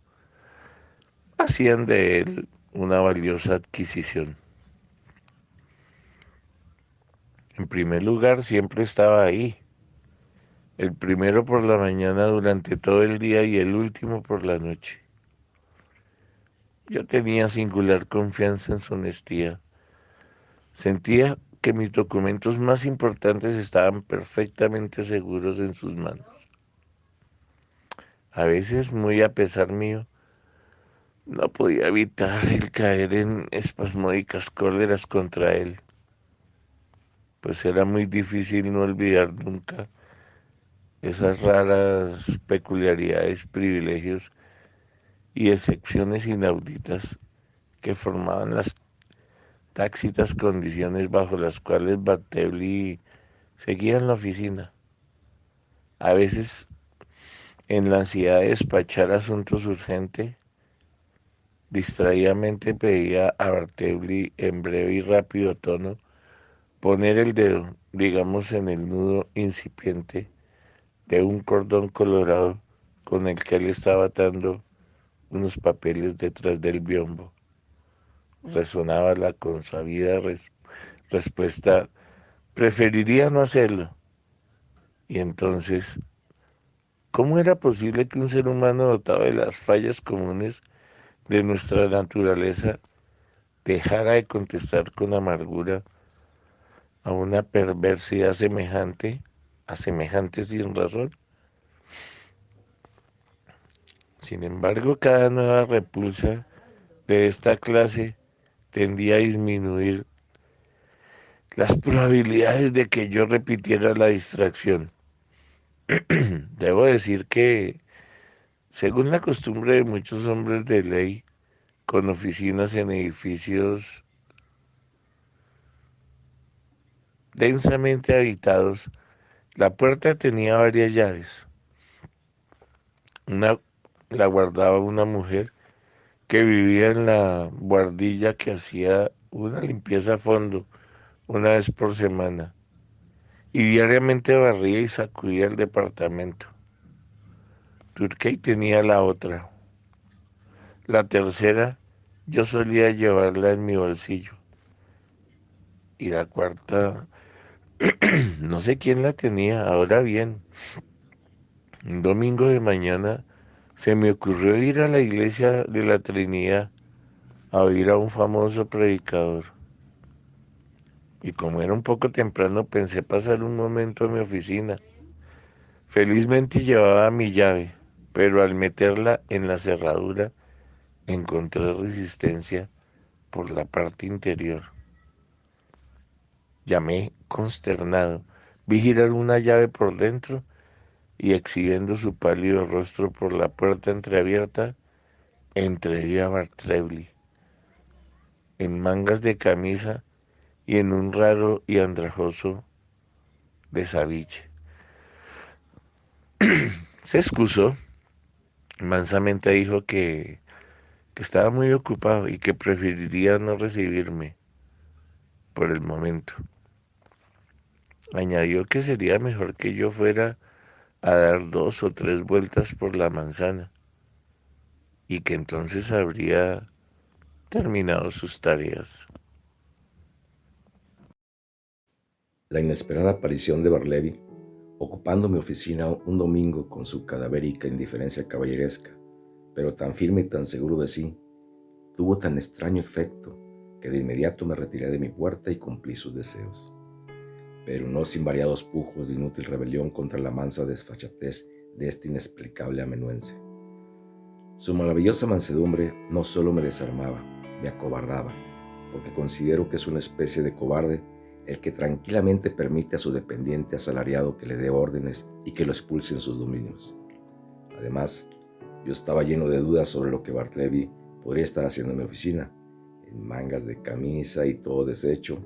hacían de él una valiosa adquisición. En primer lugar, siempre estaba ahí, el primero por la mañana durante todo el día y el último por la noche. Yo tenía singular confianza en su honestidad. Sentía que mis documentos más importantes estaban perfectamente seguros en sus manos. A veces, muy a pesar mío, no podía evitar el caer en espasmódicas cóleras contra él, pues era muy difícil no olvidar nunca esas raras peculiaridades, privilegios y excepciones inauditas que formaban las tácitas condiciones bajo las cuales Bartleby seguía en la oficina. A veces, en la ansiedad de despachar asuntos urgentes, distraídamente pedía a Bartleby en breve y rápido tono poner el dedo, digamos, en el nudo incipiente de un cordón colorado con el que él estaba atando unos papeles detrás del biombo. Resonaba la consabida respuesta: preferiría no hacerlo. Y entonces, ¿cómo era posible que un ser humano dotado de las fallas comunes de nuestra naturaleza dejara de contestar con amargura a una perversidad semejante, a semejante sin razón? Sin embargo, cada nueva repulsa de esta clase tendía a disminuir las probabilidades de que yo repitiera la distracción. Debo decir que, según la costumbre de muchos hombres de ley, con oficinas en edificios densamente habitados, la puerta tenía varias llaves. Una la guardaba una mujer que vivía en la buhardilla, que hacía una limpieza a fondo una vez por semana y diariamente barría y sacudía el departamento. Turkey tenía la otra. La tercera yo solía llevarla en mi bolsillo. Y la cuarta, no sé quién la tenía. Ahora bien, un domingo de mañana se me ocurrió ir a la iglesia de la Trinidad a oír a un famoso predicador. Y como era un poco temprano, pensé pasar un momento a mi oficina. Felizmente llevaba mi llave, pero al meterla en la cerradura encontré resistencia por la parte interior. Llamé consternado, vi girar una llave por dentro y, exhibiendo su pálido rostro por la puerta entreabierta, entreví a Bartleby, en mangas de camisa y en un raro y andrajoso desabiche. Se excusó, mansamente dijo que estaba muy ocupado y que preferiría no recibirme por el momento. Añadió que sería mejor que yo fuera a dar 2 o 3 vueltas por la manzana y que entonces habría terminado sus tareas. La inesperada aparición de Bartleby, ocupando mi oficina un domingo con su cadavérica indiferencia caballeresca, pero tan firme y tan seguro de sí, tuvo tan extraño efecto que de inmediato me retiré de mi puerta y cumplí sus deseos, pero no sin variados pujos de inútil rebelión contra la mansa desfachatez de este inexplicable amanuense. Su maravillosa mansedumbre no solo me desarmaba, me acobardaba, porque considero que es una especie de cobarde el que tranquilamente permite a su dependiente asalariado que le dé órdenes y que lo expulse en sus dominios. Además, yo estaba lleno de dudas sobre lo que Bartleby podría estar haciendo en mi oficina, en mangas de camisa y todo deshecho.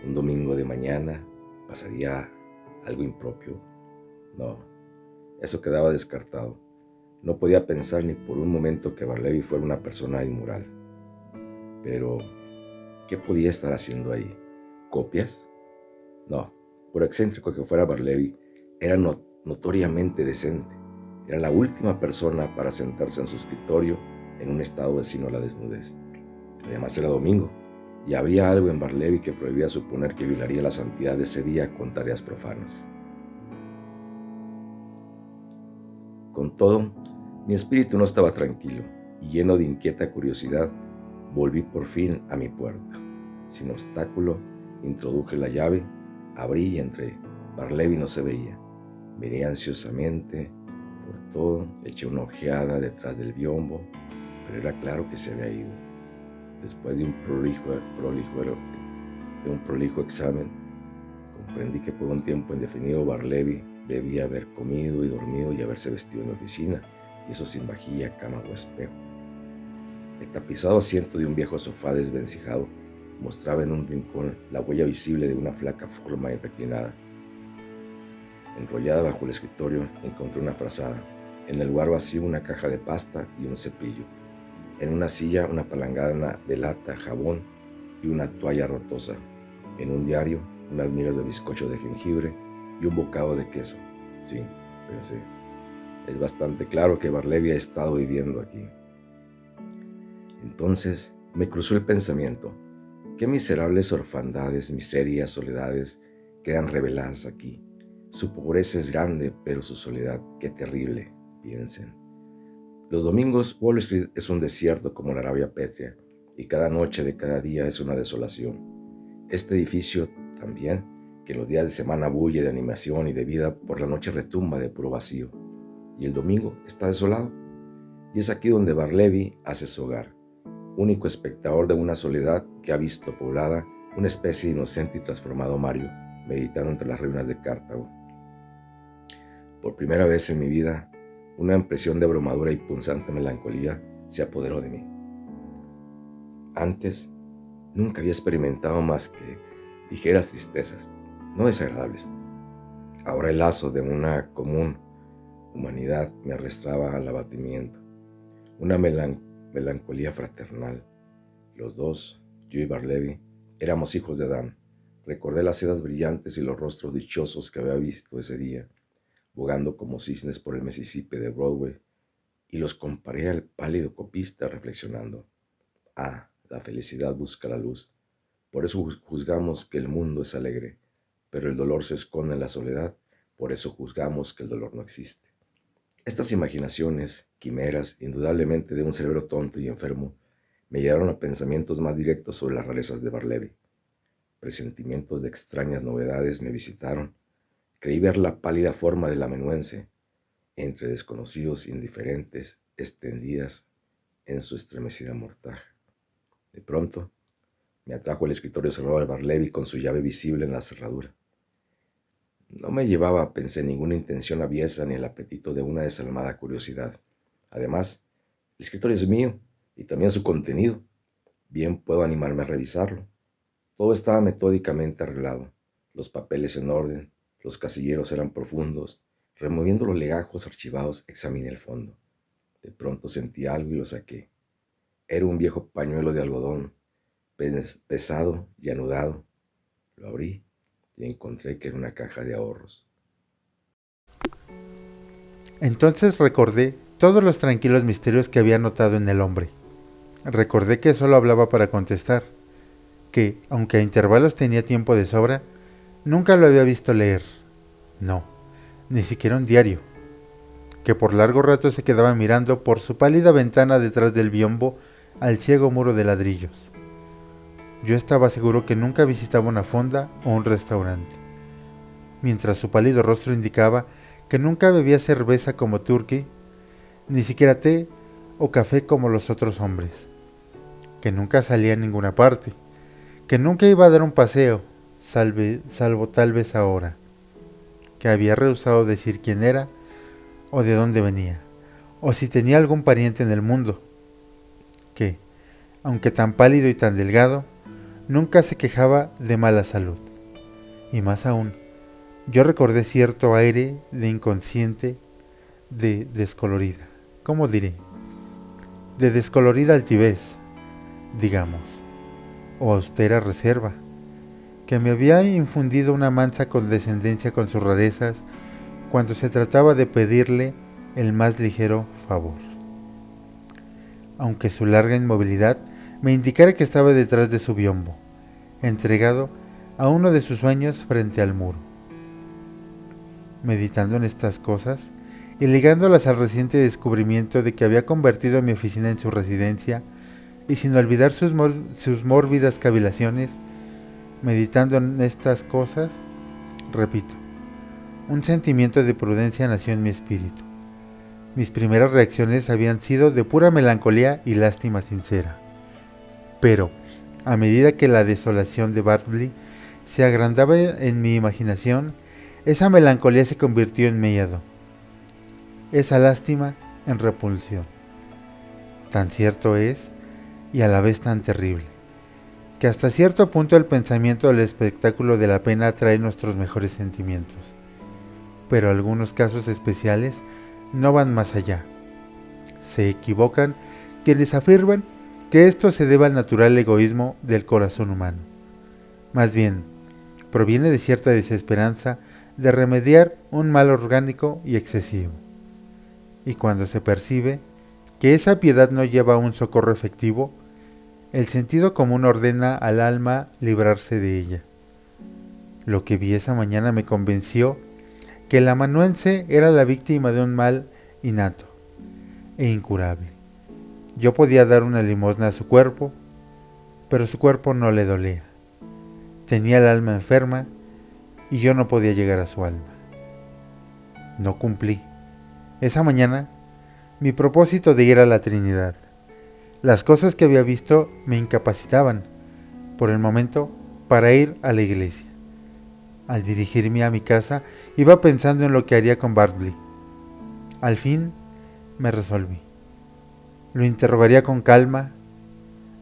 Un domingo de mañana pasaría algo impropio. No, eso quedaba descartado. No podía pensar ni por un momento que Bartleby fuera una persona inmoral. Pero, ¿qué podía estar haciendo ahí? ¿Copias? No, por excéntrico que fuera Bartleby, era notoriamente decente. Era la última persona para sentarse en su escritorio en un estado vecino a la desnudez. Además era domingo, y había algo en Barleby que prohibía suponer que violaría la santidad de ese día con tareas profanas. Con todo, mi espíritu no estaba tranquilo, y lleno de inquieta curiosidad, volví por fin a mi puerta. Sin obstáculo, introduje la llave, abrí y entré. Barleby no se veía. Miré ansiosamente por todo, eché una ojeada detrás del biombo, pero era claro que se había ido. Después de un prolijo examen, comprendí que por un tiempo indefinido Barleby debía haber comido y dormido y haberse vestido en mi oficina, y eso sin vajilla, cama o espejo. El tapizado asiento de un viejo sofá desvencijado mostraba en un rincón la huella visible de una flaca forma reclinada. Enrollada bajo el escritorio encontré una frazada. En el lugar vacío una caja de pasta y un cepillo. En una silla una palangana de lata, jabón y una toalla rotosa. En un diario unas migas de bizcocho de jengibre y un bocado de queso. Sí, pensé, es bastante claro que Barleby ha estado viviendo aquí. Entonces me cruzó el pensamiento, qué miserables orfandades, miserias, soledades quedan reveladas aquí. Su pobreza es grande, pero su soledad, qué terrible, piensen. Los domingos Wall Street es un desierto como la Arabia Pétrea, y cada noche de cada día es una desolación. Este edificio también, que en los días de semana bulle de animación y de vida, por la noche retumba de puro vacío. Y el domingo está desolado. Y es aquí donde Barleby hace su hogar, único espectador de una soledad que ha visto poblada una especie de inocente y transformado Mario, meditando entre las ruinas de Cartago. Por primera vez en mi vida, una impresión de abrumadora y punzante melancolía se apoderó de mí. Antes, nunca había experimentado más que ligeras tristezas, no desagradables. Ahora el lazo de una común humanidad me arrastraba al abatimiento, una melancolía fraternal. Los dos, yo y Barleby, éramos hijos de Adán. Recordé las sedas brillantes y los rostros dichosos que había visto ese día, bogando como cisnes por el Mississippi de Broadway, y los comparé al pálido copista reflexionando. Ah, la felicidad busca la luz. Por eso juzgamos que el mundo es alegre, pero el dolor se esconde en la soledad, por eso juzgamos que el dolor no existe. Estas imaginaciones, quimeras, indudablemente de un cerebro tonto y enfermo, me llevaron a pensamientos más directos sobre las rarezas de Barleby. Presentimientos de extrañas novedades me visitaron. Creí ver la pálida forma del amanuense, entre desconocidos indiferentes, extendidas en su estremecida mortaja. De pronto, me atrajo el escritorio cerrado de Barleby con su llave visible en la cerradura. No me llevaba, pensé, ninguna intención aviesa ni el apetito de una desalmada curiosidad. Además, el escritorio es mío y también su contenido. Bien puedo animarme a revisarlo. Todo estaba metódicamente arreglado, los papeles en orden, los casilleros eran profundos. Removiendo los legajos archivados, examiné el fondo. De pronto sentí algo y lo saqué. Era un viejo pañuelo de algodón, pesado y anudado. Lo abrí y encontré que era una caja de ahorros. Entonces recordé todos los tranquilos misterios que había notado en el hombre. Recordé que solo hablaba para contestar, que, aunque a intervalos tenía tiempo de sobra, nunca lo había visto leer. No, ni siquiera un diario. Que por largo rato se quedaba mirando por su pálida ventana detrás del biombo al ciego muro de ladrillos. Yo estaba seguro que nunca visitaba una fonda o un restaurante, mientras su pálido rostro indicaba que nunca bebía cerveza como Turkey, ni siquiera té o café como los otros hombres, que nunca salía a ninguna parte, que nunca iba a dar un paseo, salvo tal vez ahora, que había rehusado decir quién era o de dónde venía, o si tenía algún pariente en el mundo, que, aunque tan pálido y tan delgado, nunca se quejaba de mala salud. Y más aún, yo recordé cierto aire de inconsciente, de descolorida, ¿cómo diré? De descolorida altivez, digamos, o austera reserva, que me había infundido una mansa condescendencia con sus rarezas cuando se trataba de pedirle el más ligero favor. aunque su larga inmovilidad me indicara que estaba detrás de su biombo, entregado a uno de sus sueños frente al muro. Meditando en estas cosas y ligándolas al reciente descubrimiento de que había convertido mi oficina en su residencia, y sin olvidar sus mórbidas cavilaciones, meditando en estas cosas, repito, un sentimiento de prudencia nació en mi espíritu. Mis primeras reacciones habían sido de pura melancolía y lástima sincera. Pero, a medida que la desolación de Bartley se agrandaba en mi imaginación, esa melancolía se convirtió en miedo, esa lástima en repulsión. Tan cierto es, y a la vez tan terrible, que hasta cierto punto el pensamiento del espectáculo de la pena atrae nuestros mejores sentimientos. Pero algunos casos especiales no van más allá. Se equivocan quienes afirman que esto se debe al natural egoísmo del corazón humano. Más bien, proviene de cierta desesperanza de remediar un mal orgánico y excesivo. Y cuando se percibe que esa piedad no lleva a un socorro efectivo, el sentido común ordena al alma librarse de ella. Lo que vi esa mañana me convenció que el amanuense era la víctima de un mal innato e incurable. Yo podía dar una limosna a su cuerpo, pero su cuerpo no le dolía. Tenía el alma enferma y yo no podía llegar a su alma. No cumplí. Esa mañana, mi propósito de ir a la Trinidad. Las cosas que había visto me incapacitaban, por el momento, para ir a la iglesia. Al dirigirme a mi casa, iba pensando en lo que haría con Bartley. Al fin, me resolví. Lo interrogaría con calma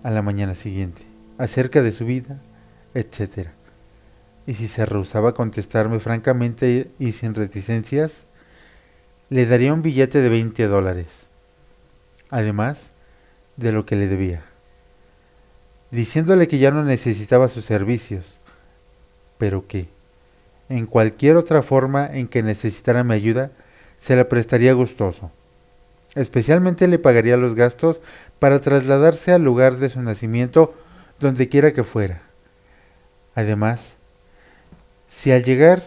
a la mañana siguiente, acerca de su vida, etc. Y si se rehusaba a contestarme francamente y sin reticencias, le daría un billete de $20, además de lo que le debía, diciéndole que ya no necesitaba sus servicios, pero que, en cualquier otra forma en que necesitara mi ayuda, se la prestaría gustoso. Especialmente le pagaría los gastos para trasladarse al lugar de su nacimiento, donde quiera que fuera. Además, si al llegar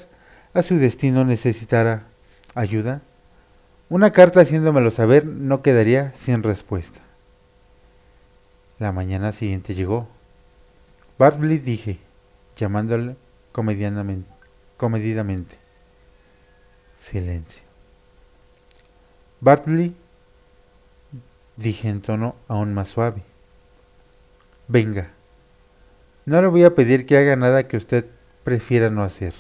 a su destino necesitara ayuda, una carta haciéndomelo saber no quedaría sin respuesta. La mañana siguiente llegó. Bartley, dije, llamándole comedidamente. Silencio. Bartley, dije en tono aún más suave. Venga, no le voy a pedir que haga nada que usted prefiera no hacer.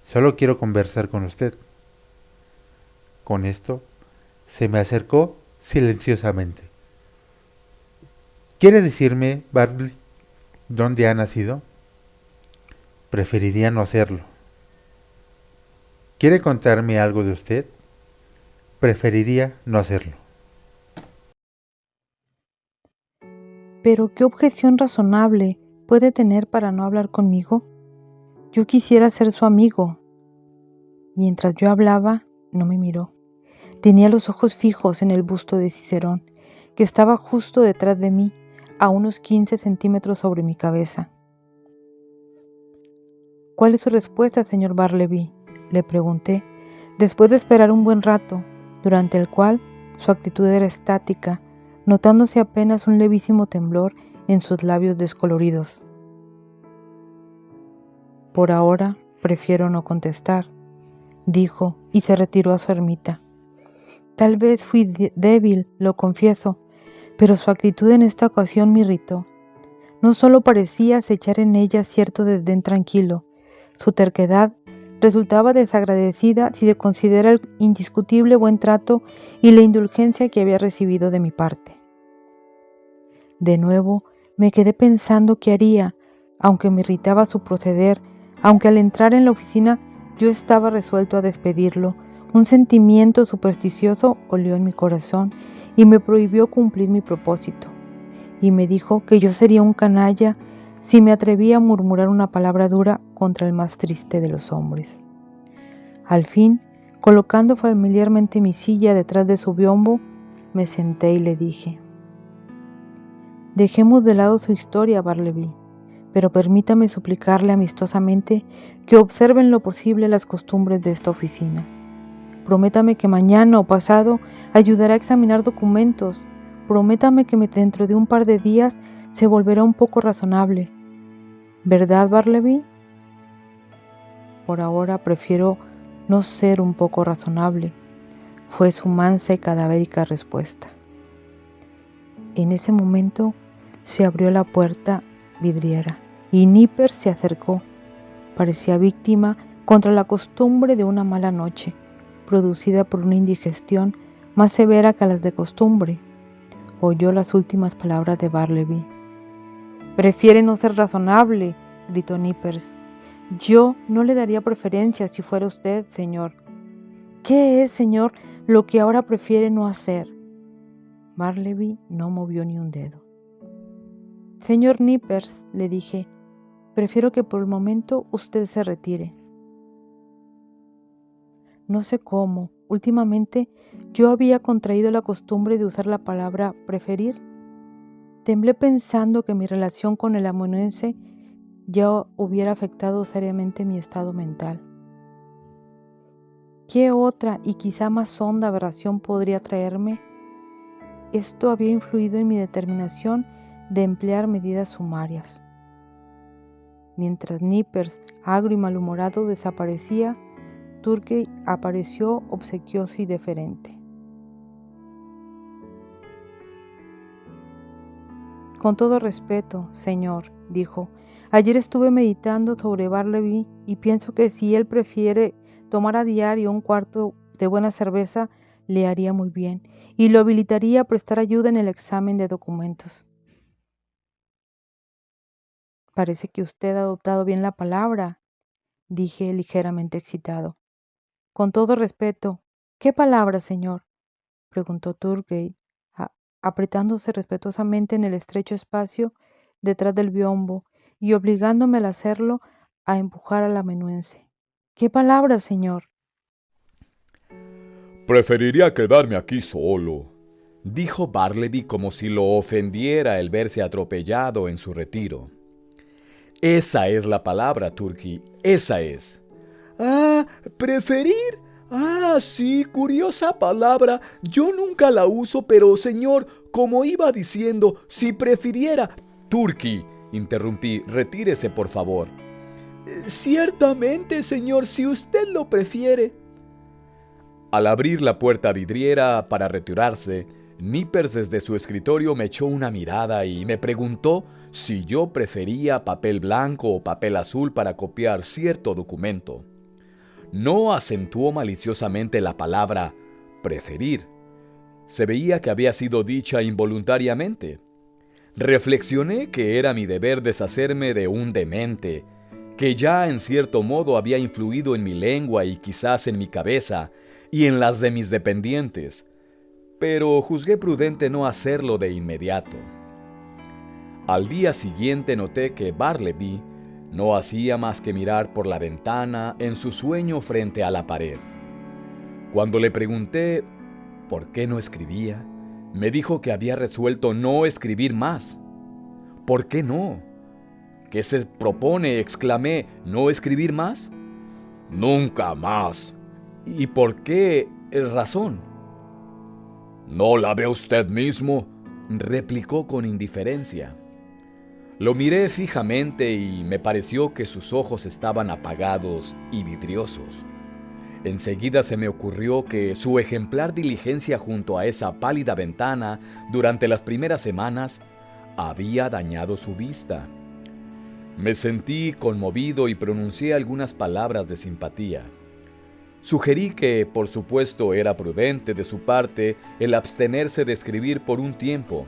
Solo quiero conversar con usted. Con esto, se me acercó silenciosamente. ¿Quiere decirme, Bartley, dónde ha nacido? Preferiría no hacerlo. ¿Quiere contarme algo de usted? Preferiría no hacerlo. Pero ¿qué objeción razonable puede tener para no hablar conmigo? Yo quisiera ser su amigo. Mientras yo hablaba, no me miró. Tenía los ojos fijos en el busto de Cicerón, que estaba justo detrás de mí, a unos 15 centímetros sobre mi cabeza. ¿Cuál es su respuesta, señor Bartleby?, le pregunté, después de esperar un buen rato, durante el cual su actitud era estática, notándose apenas un levísimo temblor en sus labios descoloridos. Por ahora prefiero no contestar, dijo, y se retiró a su ermita. Tal vez fui débil, lo confieso, pero su actitud en esta ocasión me irritó. No solo parecía acechar en ella cierto desdén tranquilo, su terquedad resultaba desagradecida si se considera el indiscutible buen trato y la indulgencia que había recibido de mi parte. De nuevo me quedé pensando qué haría, aunque me irritaba su proceder, aunque al entrar en la oficina yo estaba resuelto a despedirlo. Un sentimiento supersticioso olió en mi corazón y me prohibió cumplir mi propósito, y me dijo que yo sería un canalla si me atrevía a murmurar una palabra dura contra el más triste de los hombres. Al fin, colocando familiarmente mi silla detrás de su biombo, me senté y le dije: Dejemos de lado su historia, Bartleby, pero permítame suplicarle amistosamente que observe en lo posible las costumbres de esta oficina. Prométame que mañana o pasado ayudará a examinar documentos. Prométame que dentro de un par de días se volverá un poco razonable. ¿Verdad, Bartleby? Por ahora prefiero no ser un poco razonable, fue su mansa y cadavérica respuesta. En ese momento se abrió la puerta vidriera y Nippers se acercó. Parecía víctima contra la costumbre de una mala noche, producida por una indigestión más severa que las de costumbre. Oyó las últimas palabras de Bartleby. «Prefiere no ser razonable», gritó Nippers. «Yo no le daría preferencia si fuera usted, señor». «¿Qué es, señor, lo que ahora prefiere no hacer?» Bartleby no movió ni un dedo. «Señor Nippers», le dije, «prefiero que por el momento usted se retire». No sé cómo, últimamente yo había contraído la costumbre de usar la palabra preferir. Temblé pensando que mi relación con el amanuense ya hubiera afectado seriamente mi estado mental. ¿Qué otra y quizá más honda aberración podría traerme? Esto había influido en mi determinación de emplear medidas sumarias. Mientras Nippers, agrio y malhumorado, desaparecía, Turkey apareció obsequioso y deferente. «Con todo respeto, señor», dijo, «ayer estuve meditando sobre Bartleby y pienso que si él prefiere tomar a diario un cuarto de buena cerveza, le haría muy bien y lo habilitaría a prestar ayuda en el examen de documentos». «Parece que usted ha adoptado bien la palabra», dije ligeramente excitado. «Con todo respeto, ¿qué palabra, señor?», preguntó Turkey, apretándose respetuosamente en el estrecho espacio detrás del biombo y obligándome al hacerlo a empujar al amanuense. «¿Qué palabra, señor?». «Preferiría quedarme aquí solo», dijo Bartleby como si lo ofendiera el verse atropellado en su retiro. «Esa es la palabra, Turkey, esa es». «Ah, preferir. Ah, sí, curiosa palabra. Yo nunca la uso, pero señor, como iba diciendo, si prefiriera...» «Turkey», interrumpí, «retírese, por favor». «Ciertamente, señor, si usted lo prefiere». Al abrir la puerta vidriera para retirarse, Nippers desde su escritorio me echó una mirada y me preguntó si yo prefería papel blanco o papel azul para copiar cierto documento. No acentuó maliciosamente la palabra preferir. Se veía que había sido dicha involuntariamente. Reflexioné que era mi deber deshacerme de un demente, que ya en cierto modo había influido en mi lengua y quizás en mi cabeza y en las de mis dependientes, pero juzgué prudente no hacerlo de inmediato. Al día siguiente noté que Bartleby no hacía más que mirar por la ventana en su sueño frente a la pared. Cuando le pregunté por qué no escribía, me dijo que había resuelto no escribir más. ¿Por qué no? ¿Qué se propone?, exclamé. ¿No escribir más? Nunca más. ¿Y por qué razón? ¿No la ve usted mismo?, replicó con indiferencia. Lo miré fijamente y me pareció que sus ojos estaban apagados y vidriosos. Enseguida se me ocurrió que su ejemplar diligencia junto a esa pálida ventana durante las primeras semanas había dañado su vista. Me sentí conmovido y pronuncié algunas palabras de simpatía. Sugerí que, por supuesto, era prudente de su parte el abstenerse de escribir por un tiempo,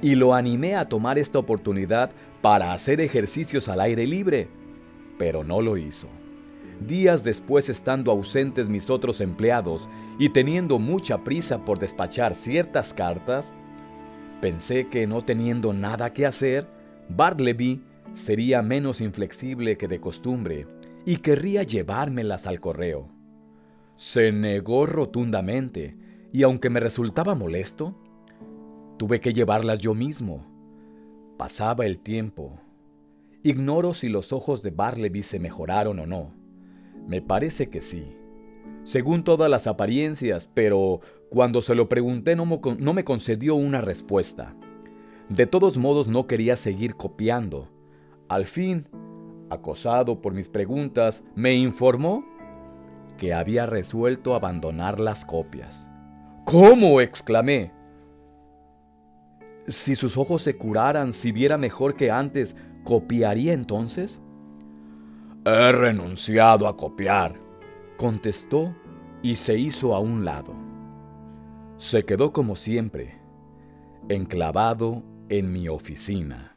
y lo animé a tomar esta oportunidad para hacer ejercicios al aire libre, pero no lo hizo. Días después, estando ausentes mis otros empleados y teniendo mucha prisa por despachar ciertas cartas, pensé que no teniendo nada que hacer, Bartleby sería menos inflexible que de costumbre y querría llevármelas al correo. Se negó rotundamente y aunque me resultaba molesto, tuve que llevarlas yo mismo. Pasaba el tiempo. Ignoro si los ojos de Bartleby se mejoraron o no. Me parece que sí, según todas las apariencias, pero cuando se lo pregunté no me concedió una respuesta. De todos modos no quería seguir copiando. Al fin, acosado por mis preguntas, me informó que había resuelto abandonar las copias. ¿Cómo?, exclamé. Si sus ojos se curaran, si viera mejor que antes, ¿copiaría entonces? He renunciado a copiar, contestó y se hizo a un lado. Se quedó como siempre, enclavado en mi oficina.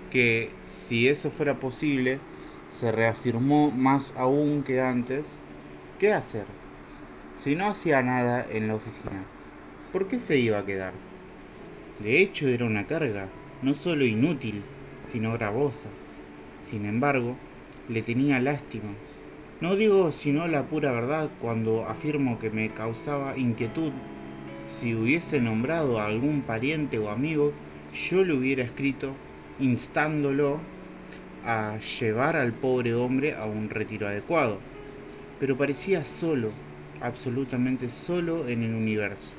Que si eso fuera posible, se reafirmó más aún que antes. ¿Qué hacer? Si no hacía nada en la oficina, ¿por qué se iba a quedar? De hecho, era una carga, no solo inútil, sino gravosa. Sin embargo, le tenía lástima. No digo sino la pura verdad cuando afirmo que me causaba inquietud. Si hubiese nombrado a algún pariente o amigo, yo le hubiera escrito instándolo a llevar al pobre hombre a un retiro adecuado. Pero parecía solo, absolutamente solo en el universo.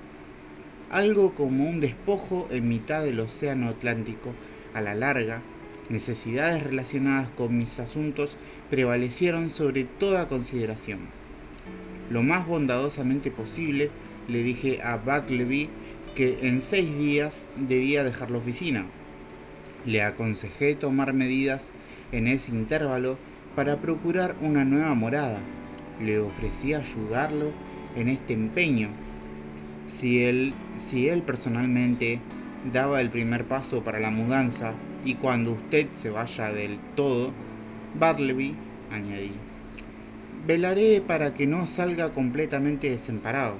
Algo como un despojo en mitad del océano Atlántico. A la larga, necesidades relacionadas con mis asuntos prevalecieron sobre toda consideración. Lo más bondadosamente posible le dije a Bartleby que en 6 días debía dejar la oficina. Le aconsejé tomar medidas en ese intervalo para procurar una nueva morada. Le ofrecí ayudarlo en este empeño. Si él personalmente daba el primer paso para la mudanza y cuando usted se vaya del todo, Bartleby, añadí, velaré para que no salga completamente desamparado.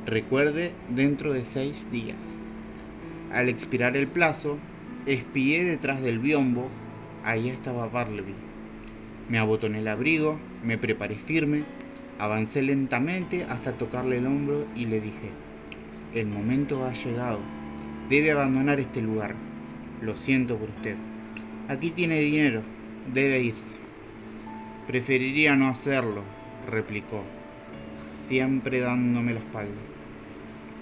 Recuerde, dentro de 6 días. Al expirar el plazo, espié detrás del biombo. Ahí estaba Bartleby. Me abotoné el abrigo, me preparé firme, avancé lentamente hasta tocarle el hombro y le dije, el momento ha llegado. Debe abandonar este lugar. Lo siento por usted. Aquí tiene dinero. Debe irse. Preferiría no hacerlo, replicó, siempre dándome la espalda.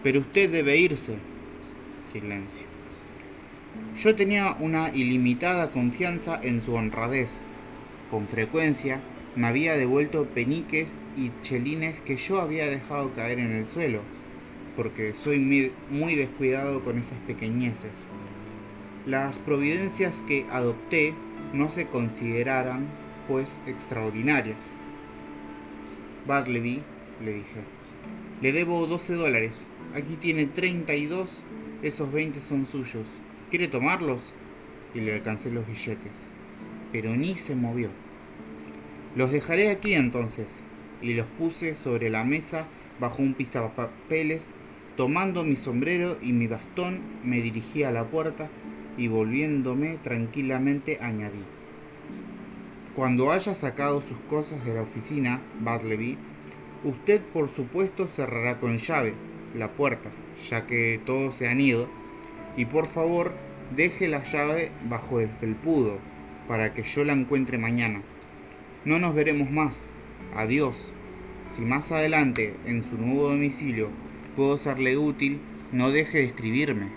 Pero usted debe irse. Silencio. Yo tenía una ilimitada confianza en su honradez. Con frecuencia me había devuelto peniques y chelines que yo había dejado caer en el suelo, porque soy muy descuidado con esas pequeñeces. Las providencias que adopté no se consideraran, pues, extraordinarias. Bartleby, le dije, le debo $12. Aquí tiene 32, esos 20 son suyos. ¿Quiere tomarlos? Y le alcancé los billetes, pero ni se movió. Los dejaré aquí entonces, y los puse sobre la mesa bajo un pisapapeles. Tomando mi sombrero y mi bastón, me dirigí a la puerta y volviéndome tranquilamente añadí, cuando haya sacado sus cosas de la oficina, Bartleby, usted por supuesto cerrará con llave la puerta, ya que todos se han ido, y por favor deje la llave bajo el felpudo para que yo la encuentre mañana. No nos veremos más. Adiós. Si más adelante, en su nuevo domicilio, puedo serle útil, no deje de escribirme.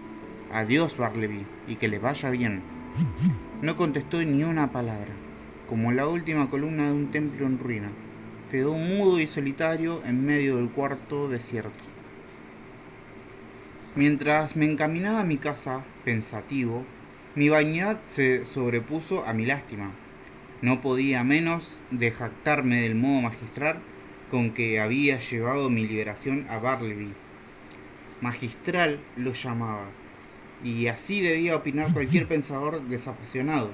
Adiós, Bartleby, y que le vaya bien. No contestó ni una palabra, como la última columna de un templo en ruina. Quedó mudo y solitario en medio del cuarto desierto. Mientras me encaminaba a mi casa, pensativo, mi vanidad se sobrepuso a mi lástima. No podía menos de jactarme del modo magistral con que había llevado mi liberación a Bartleby. Magistral lo llamaba, y así debía opinar cualquier pensador desapasionado.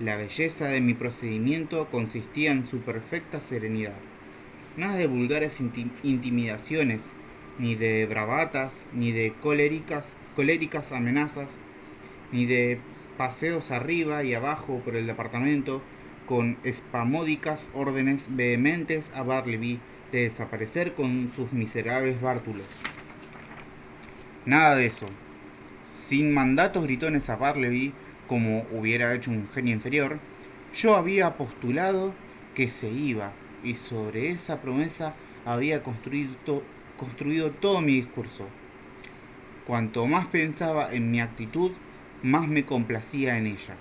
La belleza de mi procedimiento consistía en su perfecta serenidad. Nada de vulgares intimidaciones, ni de bravatas, ni de coléricas amenazas, ni de paseos arriba y abajo por el departamento con espasmódicas órdenes vehementes a Bartleby de desaparecer con sus miserables bártulos. Nada de eso. sin mandatos gritones a Bartleby, como hubiera hecho un genio inferior, yo había postulado que se iba, y sobre esa promesa había construido todo mi discurso. Cuanto más pensaba en mi actitud, más me complacía en ella.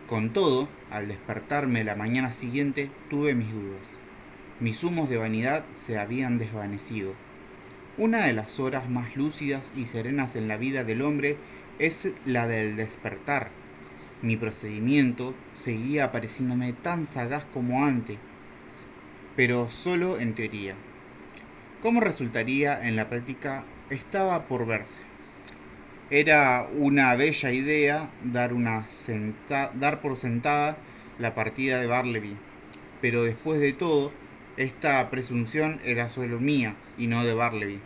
Con todo, al despertarme la mañana siguiente, tuve mis dudas. Mis humos de vanidad se habían desvanecido. Una de las horas más lúcidas y serenas en la vida del hombre es la del despertar. Mi procedimiento seguía pareciéndome tan sagaz como antes, pero solo en teoría. ¿Cómo resultaría en la práctica? Estaba por verse. Era una bella idea dar por sentada la partida de Bartleby, pero después de todo, esta presunción era solo mía y no de Bartleby.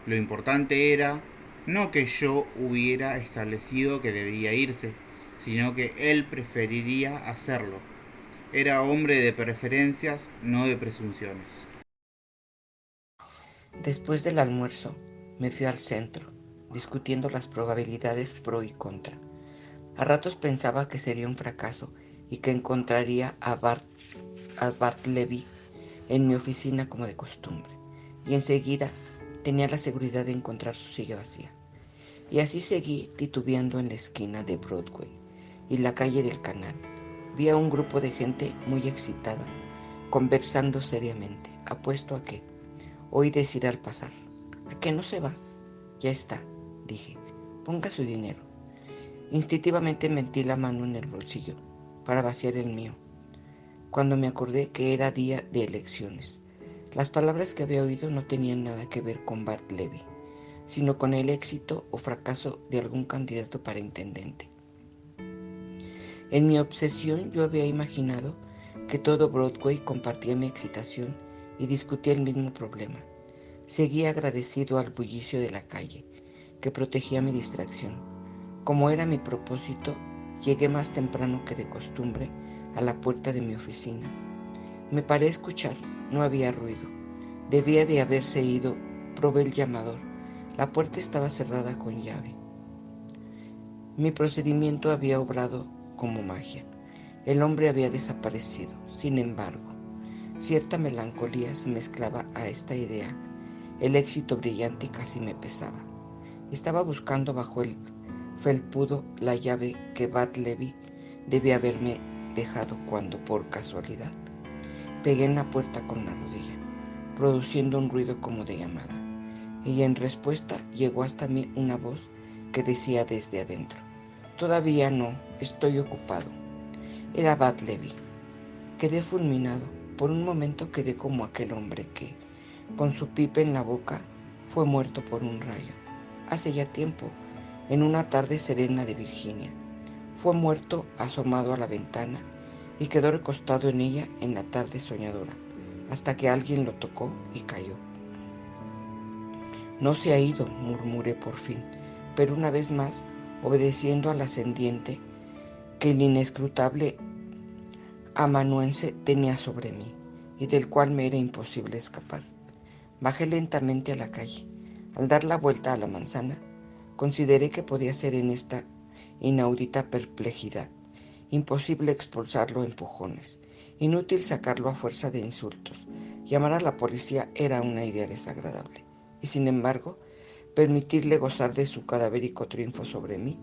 Lo importante era no que yo hubiera establecido que debía irse, sino que él preferiría hacerlo. Era hombre de preferencias, no de presunciones. Después del almuerzo, me fui al centro, discutiendo las probabilidades pro y contra. A ratos pensaba que sería un fracaso y que encontraría a Bartleby en mi oficina como de costumbre, y enseguida tenía la seguridad de encontrar su silla vacía. Y así seguí titubeando en la esquina de Broadway y la calle del Canal. Vi a un grupo de gente muy excitada, conversando seriamente. Apuesto a que oí decir al pasar: ¿a qué no se va? Ya está, dije. Ponga su dinero. Instintivamente metí la mano en el bolsillo para vaciar el mío, cuando me acordé que era día de elecciones. Las palabras que había oído no tenían nada que ver con Bartleby, sino con el éxito o fracaso de algún candidato para intendente. En mi obsesión yo había imaginado que todo Broadway compartía mi excitación y discutía el mismo problema. Seguía agradecido al bullicio de la calle, que protegía mi distracción. Como era mi propósito, llegué más temprano que de costumbre a la puerta de mi oficina. Me paré a escuchar, no había ruido. Debía de haberse ido, probé el llamador. La puerta estaba cerrada con llave. Mi procedimiento había obrado como magia. El hombre había desaparecido. Sin embargo, cierta melancolía se mezclaba a esta idea. El éxito brillante casi me pesaba. Estaba buscando bajo el felpudo la llave que Bartleby debía haberme dejado cuando, por casualidad, pegué en la puerta con la rodilla, produciendo un ruido como de llamada, y en respuesta llegó hasta mí una voz que decía desde adentro: «Todavía no, estoy ocupado». Era Bartleby. Quedé fulminado. Por un momento quedé como aquel hombre que, con su pipa en la boca, fue muerto por un rayo. Hace ya tiempo, en una tarde serena de Virginia. Fue muerto asomado a la ventana y quedó recostado en ella en la tarde soñadora, hasta que alguien lo tocó y cayó. «No se ha ido», murmuré por fin, pero una vez más, obedeciendo al ascendiente que el inescrutable amanuense tenía sobre mí, y del cual me era imposible escapar. Bajé lentamente a la calle. Al dar la vuelta a la manzana, consideré que podía ser en esta inaudita perplejidad imposible expulsarlo a empujones, inútil sacarlo a fuerza de insultos. Llamar a la policía era una idea desagradable, y sin embargo, permitirle gozar de su cadavérico triunfo sobre mí,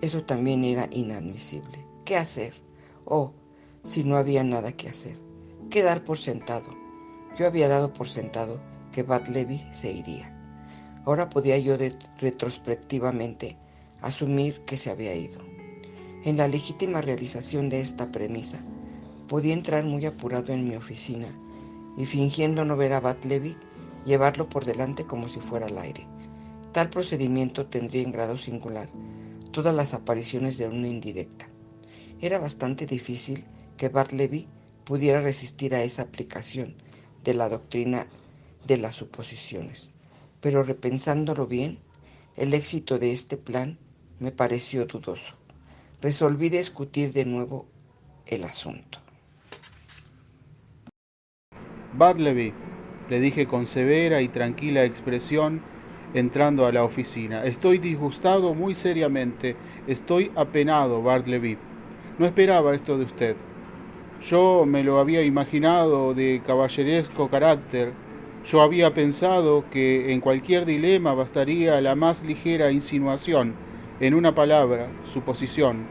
eso también era inadmisible. ¿Qué hacer? Oh, si no había nada que hacer. ¿Qué dar por sentado? Yo había dado por sentado que Bartleby se iría. Ahora podía yo retrospectivamente asumir que se había ido. En la legítima realización de esta premisa, podía entrar muy apurado en mi oficina y, fingiendo no ver a Bartleby, llevarlo por delante como si fuera al aire. Tal procedimiento tendría en grado singular todas las apariciones de una indirecta. Era bastante difícil que Bartleby pudiera resistir a esa aplicación de la doctrina de las suposiciones, pero repensándolo bien, el éxito de este plan me pareció dudoso. Resolví discutir de nuevo el asunto. Bartleby, le dije con severa y tranquila expresión entrando a la oficina. Estoy disgustado muy seriamente. Estoy apenado, Bartleby. No esperaba esto de usted. Yo me lo había imaginado de caballeresco carácter. Yo había pensado que en cualquier dilema bastaría la más ligera insinuación, en una palabra, suposición.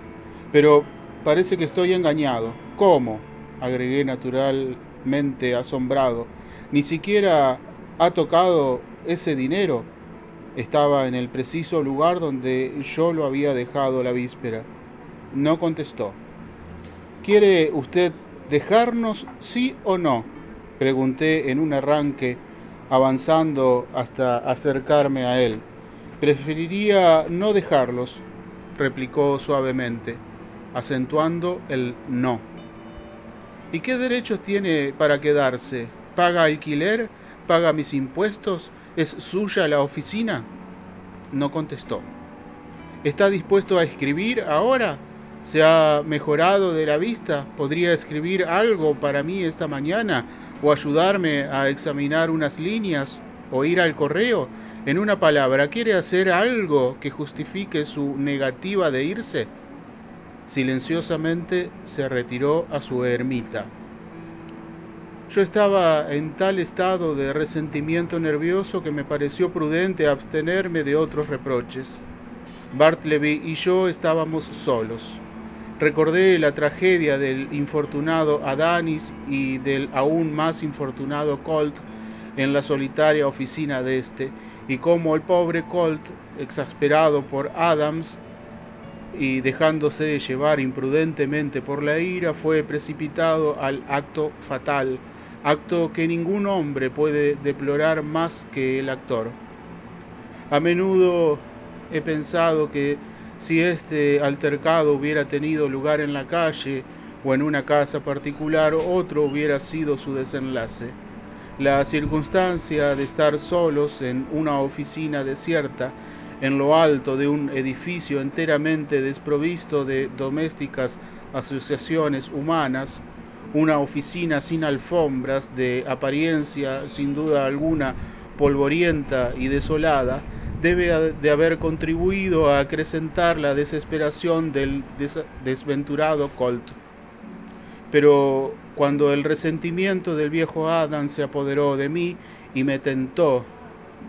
Pero parece que estoy engañado. ¿Cómo?, agregué naturalmente asombrado. ¿Ni siquiera ha tocado ese dinero? Estaba en el preciso lugar donde yo lo había dejado la víspera. No contestó. ¿Quiere usted dejarnos, sí o no?, pregunté en un arranque, avanzando hasta acercarme a él. Preferiría no dejarlos, replicó suavemente, acentuando el no. ¿Y qué derechos tiene para quedarse? ¿Paga alquiler? ¿Paga mis impuestos? ¿Es suya la oficina? No contestó. ¿Está dispuesto a escribir ahora? ¿Se ha mejorado de la vista? ¿Podría escribir algo para mí esta mañana? ¿O ayudarme a examinar unas líneas? ¿O ir al correo? En una palabra, ¿quiere hacer algo que justifique su negativa de irse? Silenciosamente se retiró a su ermita. Yo estaba en tal estado de resentimiento nervioso que me pareció prudente abstenerme de otros reproches. Bartleby y yo estábamos solos. Recordé la tragedia del infortunado Adanis y del aún más infortunado Colt en la solitaria oficina de este, y cómo el pobre Colt, exasperado por Adams y dejándose llevar imprudentemente por la ira, fue precipitado al acto fatal, acto que ningún hombre puede deplorar más que el actor. A menudo he pensado que si este altercado hubiera tenido lugar en la calle o en una casa particular, otro hubiera sido su desenlace. La circunstancia de estar solos en una oficina desierta, en lo alto de un edificio enteramente desprovisto de domésticas asociaciones humanas, una oficina sin alfombras, de apariencia sin duda alguna polvorienta y desolada, debe de haber contribuido a acrecentar la desesperación del desventurado Colt. Pero cuando el resentimiento del viejo Adam se apoderó de mí y me tentó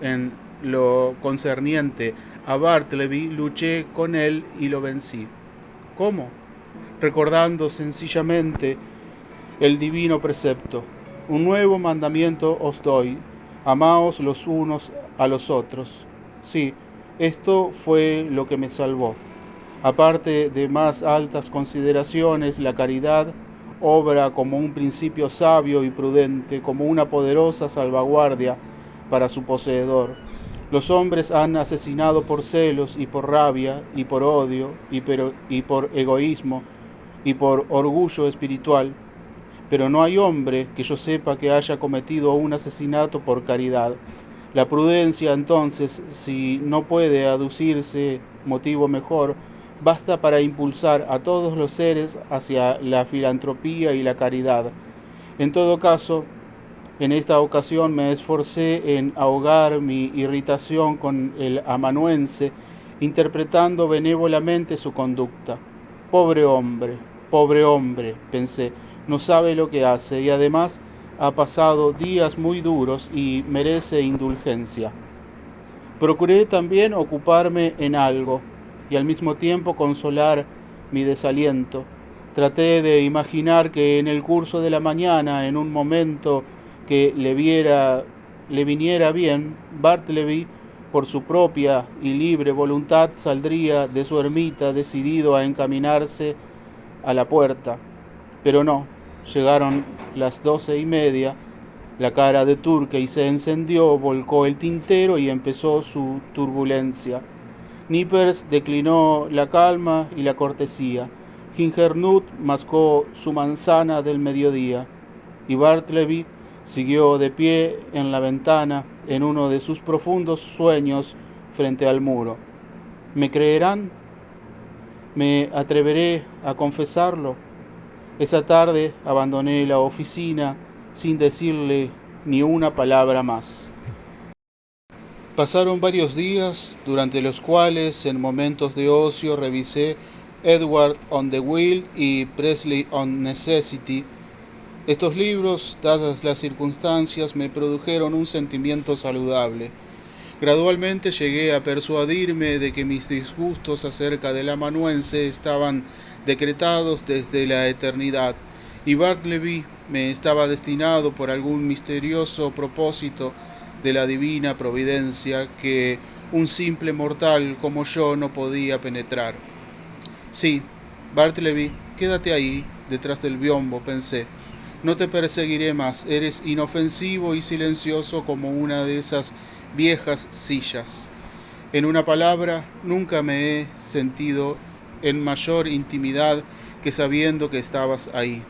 en lo concerniente a Bartleby, luché con él y lo vencí. ¿Cómo? Recordando sencillamente el divino precepto: un nuevo mandamiento os doy, amaos los unos a los otros. Sí, esto fue lo que me salvó. Aparte de más altas consideraciones, la caridad obra como un principio sabio y prudente, como una poderosa salvaguardia para su poseedor. Los hombres han asesinado por celos y por rabia y por odio y por egoísmo y por orgullo espiritual, pero no hay hombre que yo sepa que haya cometido un asesinato por caridad. La prudencia, entonces, si no puede aducirse motivo mejor, basta para impulsar a todos los seres hacia la filantropía y la caridad. En todo caso, en esta ocasión me esforcé en ahogar mi irritación con el amanuense, interpretando benévolamente su conducta. Pobre hombre, pensé, no sabe lo que hace y además ha pasado días muy duros y merece indulgencia. Procuré también ocuparme en algo y al mismo tiempo consolar mi desaliento. Traté de imaginar que en el curso de la mañana, en un momento que le viniera bien, Bartleby, por su propia y libre voluntad, saldría de su ermita decidido a encaminarse a la puerta. Pero no, llegaron las 12:30, la cara de Turkey se encendió, volcó el tintero y empezó su turbulencia. Nippers declinó la calma y la cortesía. Ginger-Nut mascó su manzana del mediodía y Bartleby siguió de pie en la ventana en uno de sus profundos sueños frente al muro. ¿Me creerán? ¿Me atreveré a confesarlo? Esa tarde abandoné la oficina sin decirle ni una palabra más. Pasaron varios días, durante los cuales, en momentos de ocio, revisé Edward on the Will y Presley on Necessity. Estos libros, dadas las circunstancias, me produjeron un sentimiento saludable. Gradualmente llegué a persuadirme de que mis disgustos acerca del amanuense estaban decretados desde la eternidad, y Bartleby me estaba destinado por algún misterioso propósito de la divina providencia que un simple mortal como yo no podía penetrar. Sí, Bartleby, quédate ahí, detrás del biombo, pensé. No te perseguiré más, eres inofensivo y silencioso como una de esas viejas sillas. En una palabra, nunca me he sentido en mayor intimidad que sabiendo que estabas ahí.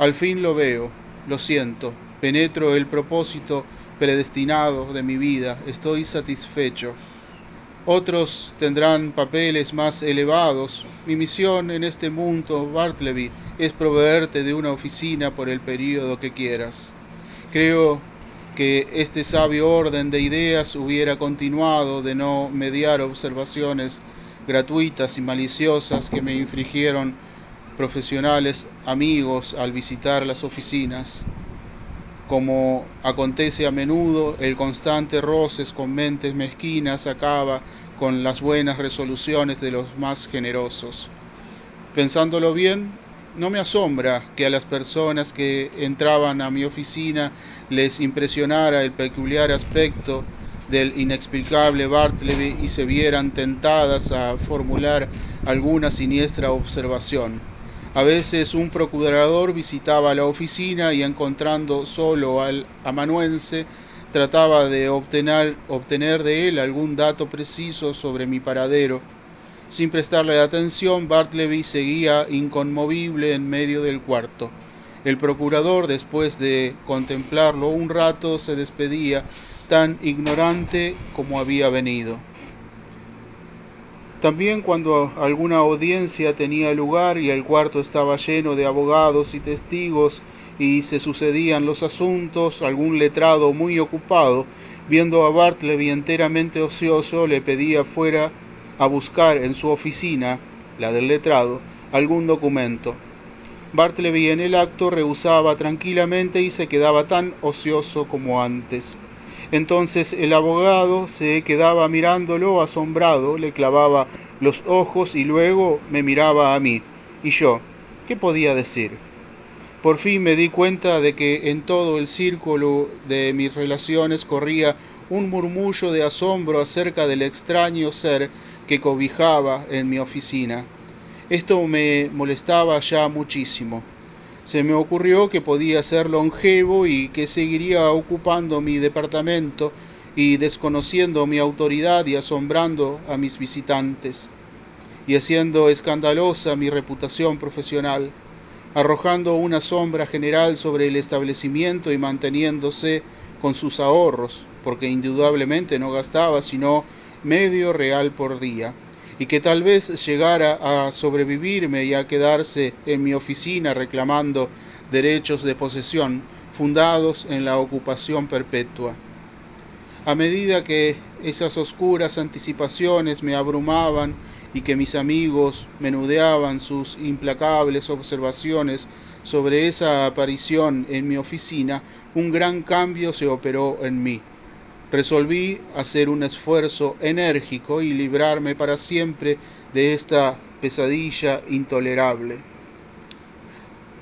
Al fin lo veo, lo siento, penetro el propósito predestinado de mi vida, estoy satisfecho. Otros tendrán papeles más elevados. Mi misión en este mundo, Bartleby, es proveerte de una oficina por el período que quieras. Creo que este sabio orden de ideas hubiera continuado de no mediar observaciones gratuitas y maliciosas que me infligieron profesionales amigos al visitar las oficinas. Como acontece a menudo, el constante roces con mentes mezquinas acaba con las buenas resoluciones de los más generosos. Pensándolo bien, no me asombra que a las personas que entraban a mi oficina les impresionara el peculiar aspecto del inexplicable Bartleby y se vieran tentadas a formular alguna siniestra observación. A veces un procurador visitaba la oficina y, encontrando solo al amanuense, trataba de obtener de él algún dato preciso sobre mi paradero. Sin prestarle atención, Bartleby seguía inconmovible en medio del cuarto. El procurador, después de contemplarlo un rato, se despedía, tan ignorante como había venido. También cuando alguna audiencia tenía lugar y el cuarto estaba lleno de abogados y testigos y se sucedían los asuntos, algún letrado muy ocupado, viendo a Bartleby enteramente ocioso, le pedía fuera a buscar en su oficina, la del letrado, algún documento. Bartleby en el acto rehusaba tranquilamente y se quedaba tan ocioso como antes. Entonces el abogado se quedaba mirándolo asombrado, le clavaba los ojos y luego me miraba a mí. Y yo, ¿qué podía decir? Por fin me di cuenta de que en todo el círculo de mis relaciones corría un murmullo de asombro acerca del extraño ser que cobijaba en mi oficina. Esto me molestaba ya muchísimo. Se me ocurrió que podía ser longevo y que seguiría ocupando mi departamento y desconociendo mi autoridad y asombrando a mis visitantes, y haciendo escandalosa mi reputación profesional, arrojando una sombra general sobre el establecimiento y manteniéndose con sus ahorros, porque indudablemente no gastaba sino $0,5 por día, y que tal vez llegara a sobrevivirme y a quedarse en mi oficina reclamando derechos de posesión fundados en la ocupación perpetua. A medida que esas oscuras anticipaciones me abrumaban y que mis amigos menudeaban sus implacables observaciones sobre esa aparición en mi oficina, un gran cambio se operó en mí. Resolví hacer un esfuerzo enérgico y librarme para siempre de esta pesadilla intolerable.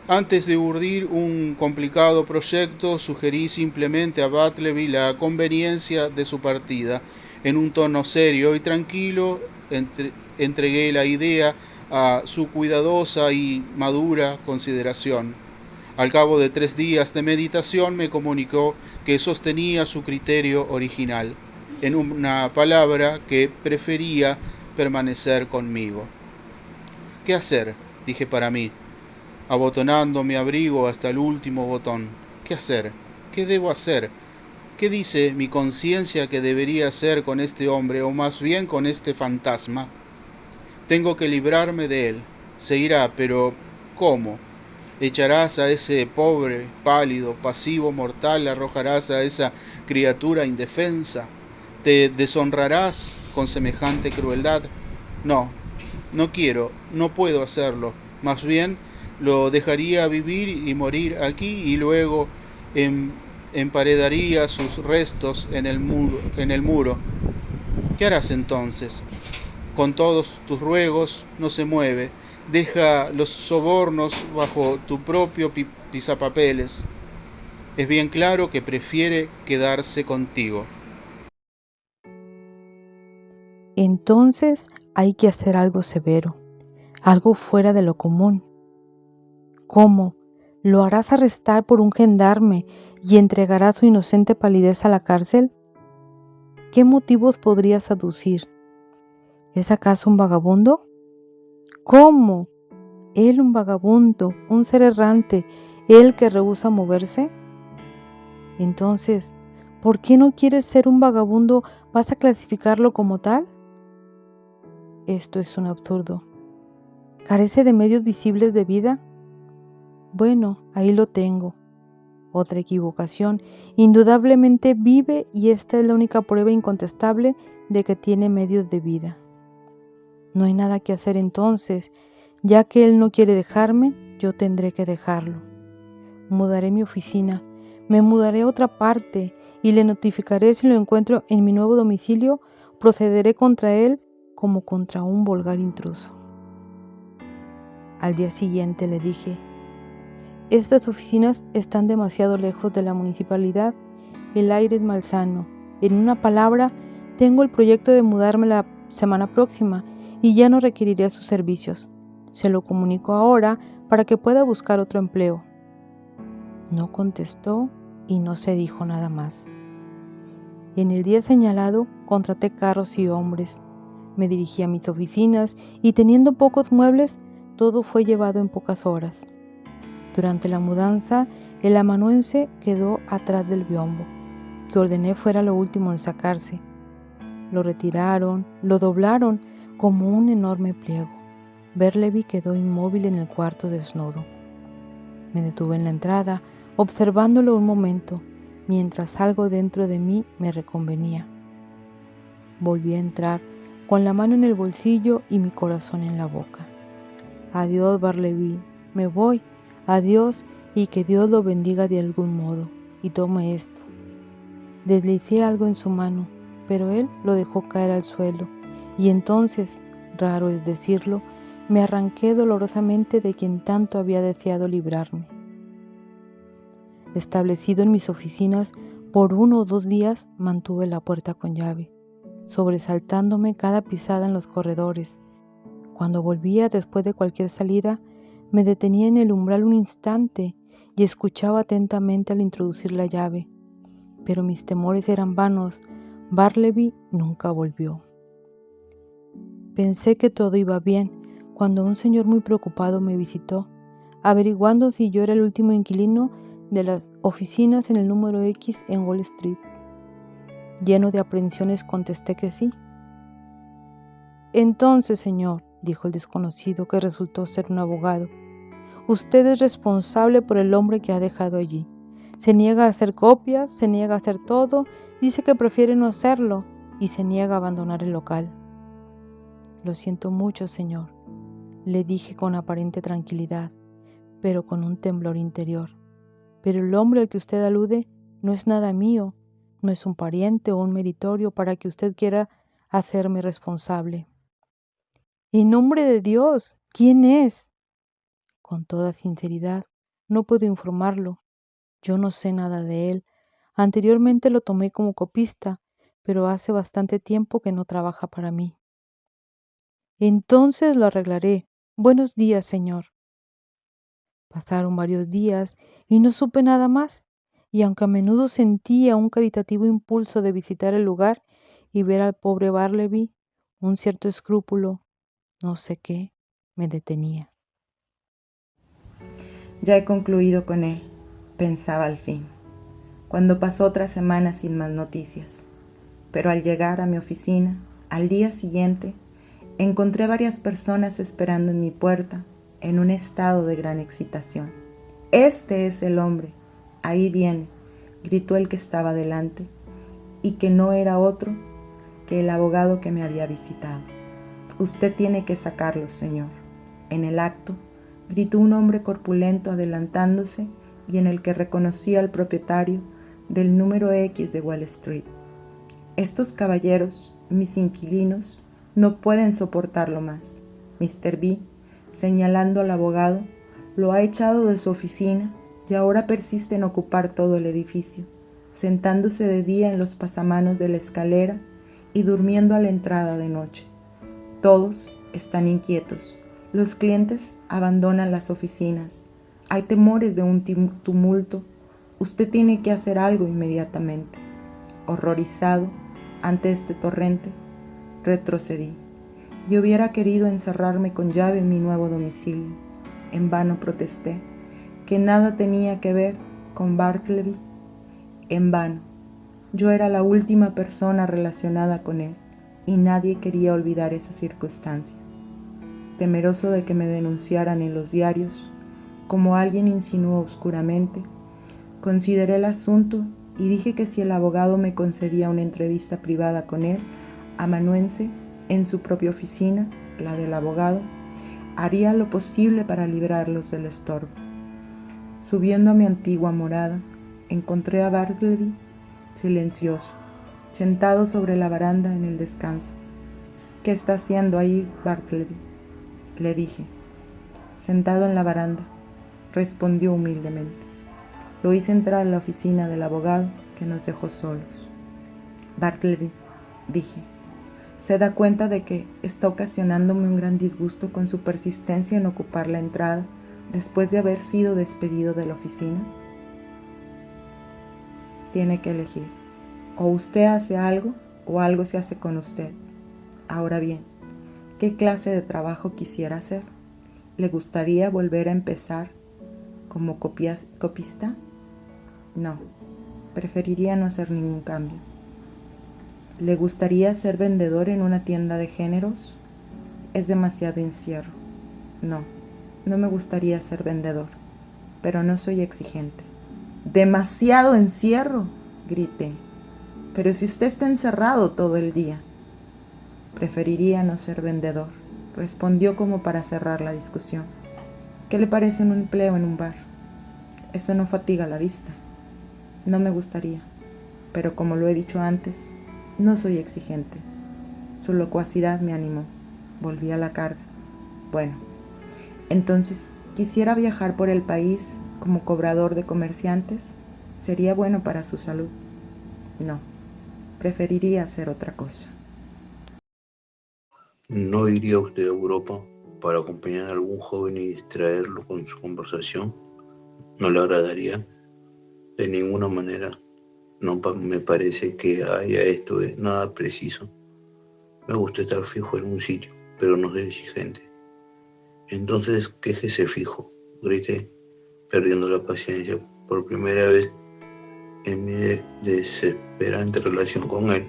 Antes de urdir un complicado proyecto, sugerí simplemente a Bartleby la conveniencia de su partida. En un tono serio y tranquilo, entregué la idea a su cuidadosa y madura consideración. Al cabo de 3 días de meditación me comunicó que sostenía su criterio original, en una palabra, que prefería permanecer conmigo. ¿Qué hacer?, dije para mí, abotonando mi abrigo hasta el último botón. ¿Qué hacer? ¿Qué debo hacer? ¿Qué dice mi conciencia que debería hacer con este hombre, o más bien con este fantasma? Tengo que librarme de él. Se irá, pero ¿cómo? ¿Echarás a ese pobre, pálido, pasivo mortal? ¿Arrojarás a esa criatura indefensa? ¿Te deshonrarás con semejante crueldad? No, no quiero, no puedo hacerlo. Más bien, lo dejaría vivir y morir aquí y luego emparedaría sus restos en el muro. ¿Qué harás entonces? Con todos tus ruegos no se mueve. Deja los sobornos bajo tu propio pisapapeles. Es bien claro que prefiere quedarse contigo. Entonces hay que hacer algo severo, algo fuera de lo común. ¿Cómo? ¿Lo harás arrestar por un gendarme y entregarás su inocente palidez a la cárcel? ¿Qué motivos podrías aducir? ¿Es acaso un vagabundo? ¿Cómo? ¿Él un vagabundo, un ser errante, él que rehúsa moverse? Entonces, ¿por qué no quieres ser un vagabundo? ¿Vas a clasificarlo como tal? Esto es un absurdo. ¿Carece de medios visibles de vida? Bueno, ahí lo tengo. Otra equivocación. Indudablemente vive y esta es la única prueba incontestable de que tiene medios de vida. No hay nada que hacer entonces. Ya que él no quiere dejarme, yo tendré que dejarlo. Mudaré mi oficina, me mudaré a otra parte y le notificaré si lo encuentro en mi nuevo domicilio, procederé contra él como contra un vulgar intruso. Al día siguiente le dije: estas oficinas están demasiado lejos de la municipalidad, el aire es malsano. En una palabra, tengo el proyecto de mudarme la semana próxima y ya no requeriré sus servicios. Se lo comunico ahora para que pueda buscar otro empleo. No contestó y no se dijo nada más. En el día señalado contraté carros y hombres. Me dirigí a mis oficinas y teniendo pocos muebles, todo fue llevado en pocas horas. Durante la mudanza, el amanuense quedó atrás del biombo, que ordené fuera lo último en sacarse. Lo retiraron, lo doblaron como un enorme pliego. Barleby quedó inmóvil en el cuarto desnudo. Me detuve en la entrada, observándolo un momento, mientras algo dentro de mí me reconvenía. Volví a entrar, con la mano en el bolsillo y mi corazón en la boca. Adiós, Barleby, me voy. Adiós y que Dios lo bendiga de algún modo. Y tome esto. Deslicé algo en su mano, pero él lo dejó caer al suelo, y entonces, raro es decirlo, me arranqué dolorosamente de quien tanto había deseado librarme. Establecido en mis oficinas, por 1 o 2 días mantuve la puerta con llave, sobresaltándome cada pisada en los corredores. Cuando volvía después de cualquier salida, me detenía en el umbral un instante y escuchaba atentamente al introducir la llave. Pero mis temores eran vanos. Barleby nunca volvió. Pensé que todo iba bien cuando un señor muy preocupado me visitó, averiguando si yo era el último inquilino de las oficinas en el número X en Wall Street. Lleno de aprensiones contesté que sí. Entonces, señor, dijo el desconocido, que resultó ser un abogado, usted es responsable por el hombre que ha dejado allí. Se niega a hacer copias, se niega a hacer todo, dice que prefiere no hacerlo y se niega a abandonar el local. Lo siento mucho, señor, le dije con aparente tranquilidad, pero con un temblor interior. Pero el hombre al que usted alude no es nada mío, no es un pariente o un meritorio para que usted quiera hacerme responsable. En nombre de Dios, ¿quién es? Con toda sinceridad, no puedo informarlo. Yo no sé nada de él. Anteriormente lo tomé como copista, pero hace bastante tiempo que no trabaja para mí. Entonces lo arreglaré. Buenos días, señor. Pasaron varios días y no supe nada más, y aunque a menudo sentía un caritativo impulso de visitar el lugar y ver al pobre Barleby, un cierto escrúpulo, no sé qué, me detenía. Ya he concluido con él, pensaba al fin, cuando pasó otra semana sin más noticias. Pero al llegar a mi oficina, al día siguiente, encontré varias personas esperando en mi puerta, en un estado de gran excitación. Este es el hombre, ahí viene, gritó el que estaba delante, y que no era otro que el abogado que me había visitado. Usted tiene que sacarlos, señor. En el acto, gritó un hombre corpulento adelantándose y en el que reconocí al propietario del número X de Wall Street. Estos caballeros, mis inquilinos, no pueden soportarlo más. Mr. B, señalando al abogado, lo ha echado de su oficina y ahora persiste en ocupar todo el edificio, sentándose de día en los pasamanos de la escalera y durmiendo a la entrada de noche. Todos están inquietos. Los clientes abandonan las oficinas. Hay temores de un tumulto. Usted tiene que hacer algo inmediatamente. Horrorizado ante este torrente, retrocedí. Yo hubiera querido encerrarme con llave en mi nuevo domicilio. En vano protesté que nada tenía que ver con Bartleby. En vano. Yo era la última persona relacionada con él y nadie quería olvidar esa circunstancia. Temeroso de que me denunciaran en los diarios, como alguien insinuó oscuramente, consideré el asunto y dije que si el abogado me concedía una entrevista privada con él, amanuense, en su propia oficina, la del abogado, haría lo posible para librarlos del estorbo. Subiendo a mi antigua morada, encontré a Bartleby silencioso, sentado sobre la baranda en el descanso. ¿Qué está haciendo ahí, Bartleby?, le dije. Sentado en la baranda, respondió humildemente. Lo hice entrar a la oficina del abogado, que nos dejó solos. Bartleby, dije, ¿se da cuenta de que está ocasionándome un gran disgusto con su persistencia en ocupar la entrada después de haber sido despedido de la oficina? Tiene que elegir. O usted hace algo o algo se hace con usted. Ahora bien, ¿qué clase de trabajo quisiera hacer? ¿Le gustaría volver a empezar como copista? No, preferiría no hacer ningún cambio. ¿Le gustaría ser vendedor en una tienda de géneros? Es demasiado encierro. No, no me gustaría ser vendedor, pero no soy exigente. ¡Demasiado encierro!, grité. Pero si usted está encerrado todo el día. Preferiría no ser vendedor, respondió como para cerrar la discusión. ¿Qué le parece un empleo en un bar? Eso no fatiga la vista. No me gustaría, pero como lo he dicho antes, no soy exigente. Su locuacidad me animó. Volví a la carga. Bueno, entonces, ¿quisiera viajar por el país como cobrador de comerciantes? ¿Sería bueno para su salud? No, preferiría hacer otra cosa. ¿No iría usted a Europa para acompañar a algún joven y distraerlo con su conversación? ¿No le agradaría? De ninguna manera. No me parece que haya esto de nada preciso. Me gusta estar fijo en un sitio, pero no soy exigente. Entonces, quéjese fijo, grité, perdiendo la paciencia por primera vez en mi desesperante relación con él.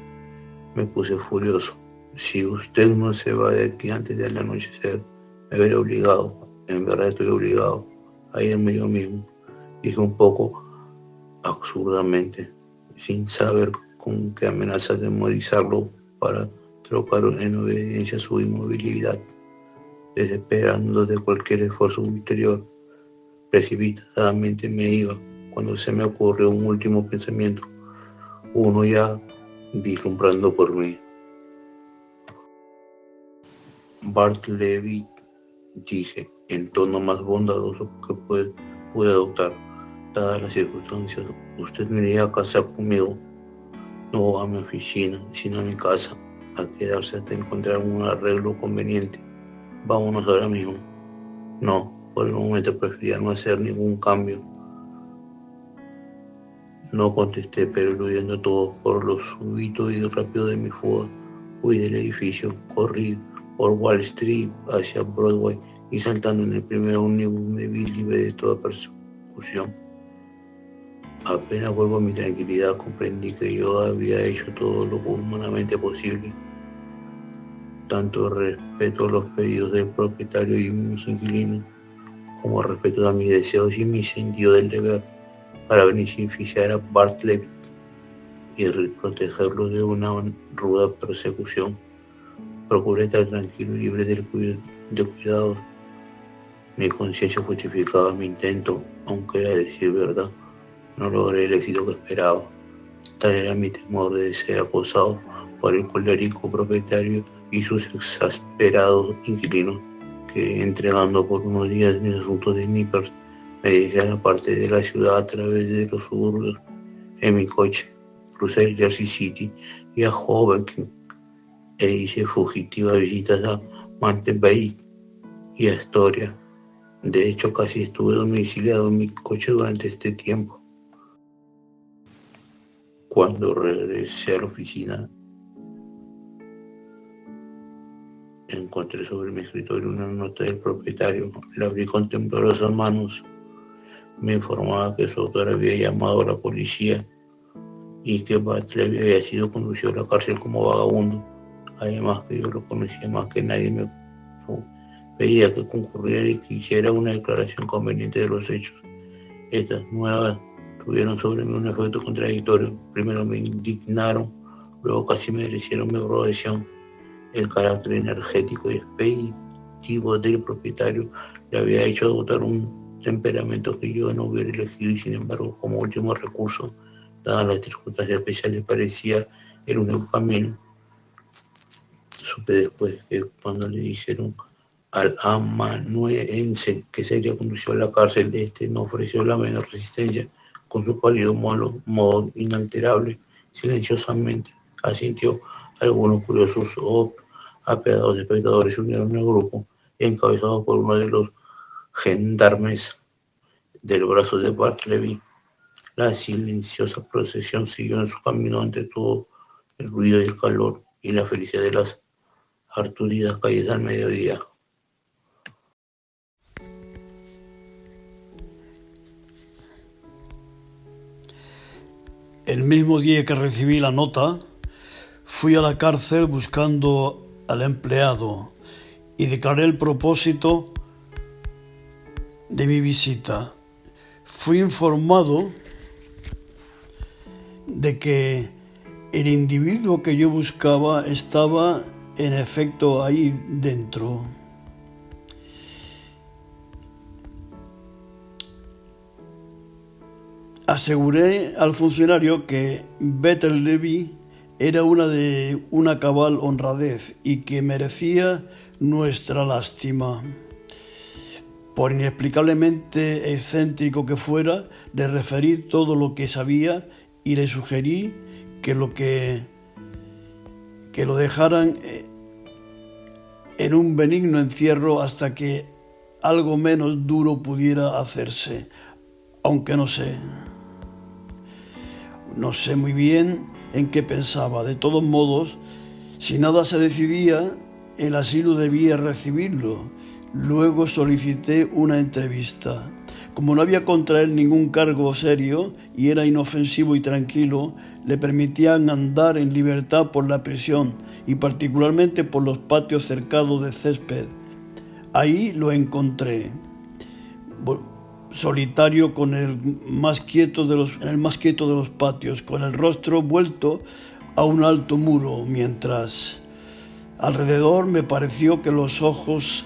Me puse furioso. Si usted no se va de aquí antes del anochecer, me veré obligado, en verdad estoy obligado, a irme yo mismo. Dije un poco absurdamente, sin saber con qué amenaza atemorizarlo para trocar en obediencia su inmovilidad. Desesperando de cualquier esfuerzo ulterior, precipitadamente me iba cuando se me ocurrió un último pensamiento, uno ya vislumbrando por mí. Bartleby, dije, en tono más bondadoso que pude adoptar, dadas las circunstancias, usted me iría a casa conmigo, no a mi oficina, sino a mi casa, a quedarse hasta encontrar un arreglo conveniente. Vámonos ahora mismo. No, por el momento prefería no hacer ningún cambio. No contesté, pero eludiendo todo por lo súbito y rápido de mi fuga, huí del edificio, corrí por Wall Street hacia Broadway y saltando en el primer ómnibus me vi libre de toda persecución. Apenas vuelvo a mi tranquilidad, comprendí que yo había hecho todo lo humanamente posible. Tanto respeto a los pedidos del propietario y mis inquilinos, como respeto a mis deseos y mi sentido del deber. para beneficiar a Bartlett y protegerlo de una ruda persecución. Procuré estar tranquilo y libre de cuidados. Mi conciencia justificaba mi intento, aunque a decir verdad, no logré el éxito que esperaba. Tal era mi temor de ser acosado por el colérico propietario y sus exasperados inquilinos, que, entregando por unos días mis asuntos de Nippers, me dirigí a la parte de la ciudad a través de los suburbios. En mi coche crucé Jersey City y a Hoboken e hice fugitivas visitas a Mountain Bay y a Astoria. De hecho, casi estuve domiciliado en mi coche durante este tiempo. Cuando regresé a la oficina, encontré sobre mi escritorio una nota del propietario. La abrí con temblorosas manos. Me informaba que su autor había llamado a la policía y que Bartlett había sido conducido a la cárcel como vagabundo. Además, que yo lo conocía más que nadie, me pedía que concurriera y que hiciera una declaración conveniente de los hechos. Estas nuevas tuvieron sobre mí un efecto contradictorio. Primero me indignaron, luego casi merecieron mi aprobación. El carácter energético y expeditivo del propietario le había hecho adoptar un temperamento que yo no hubiera elegido y, sin embargo, como último recurso, dadas las circunstancias especiales, parecía el único camino. Supe después que cuando le dijeron al amanuense que sería conducido a la cárcel, no ofreció la menor resistencia. Con su pálido modo inalterable, silenciosamente asintió. Algunos curiosos o apiadados espectadores se unieron al grupo, encabezados por uno de los gendarmes del brazo de Bartleby. La silenciosa procesión siguió en su camino ante todo el ruido y el calor y la felicidad de las arturidas calles al mediodía. El mismo día que recibí la nota, fui a la cárcel buscando al empleado y declaré el propósito de mi visita. Fui informado de que el individuo que yo buscaba estaba en efecto ahí dentro. Aseguré al funcionario que Bartleby era una cabal honradez y que merecía nuestra lástima. Por inexplicablemente excéntrico que fuera, le referí todo lo que sabía y le sugerí que lo dejaran en un benigno encierro hasta que algo menos duro pudiera hacerse, aunque no sé muy bien en qué pensaba. De todos modos, si nada se decidía, el asilo debía recibirlo. Luego solicité una entrevista. Como no había contra él ningún cargo serio y era inofensivo y tranquilo, le permitían andar en libertad por la prisión y particularmente por los patios cercados de césped. Ahí lo encontré, solitario en el más quieto de los patios, con el rostro vuelto a un alto muro, mientras alrededor me pareció que los ojos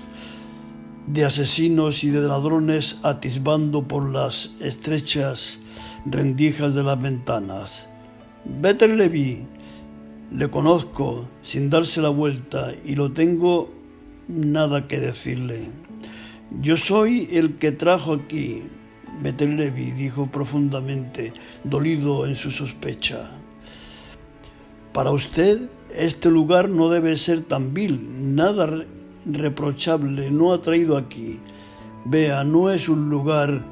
de asesinos y de ladrones atisbando por las estrechas rendijas de las ventanas. Bartleby, le conozco sin darse la vuelta y no tengo nada que decirle. Yo soy el que trajo aquí, Bartleby dijo profundamente, dolido en su sospecha. Para usted, este lugar no debe ser tan vil, nada reprochable no ha traído aquí. Vea, no es un lugar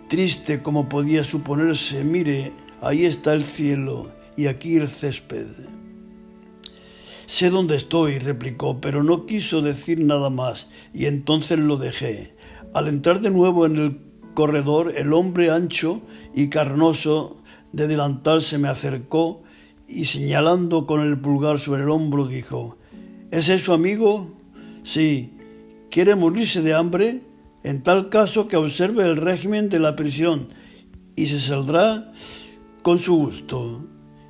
triste como podía suponerse. Mire, ahí está el cielo y aquí el césped. Sé dónde estoy, replicó, pero no quiso decir nada más, y entonces lo dejé. Al entrar de nuevo en el corredor, el hombre ancho y carnoso de delantal se me acercó y, señalando con el pulgar sobre el hombro, dijo: ¿Es eso, amigo? Sí. ¿Quiere morirse de hambre? En tal caso, que observe el régimen de la prisión y se saldrá con su gusto.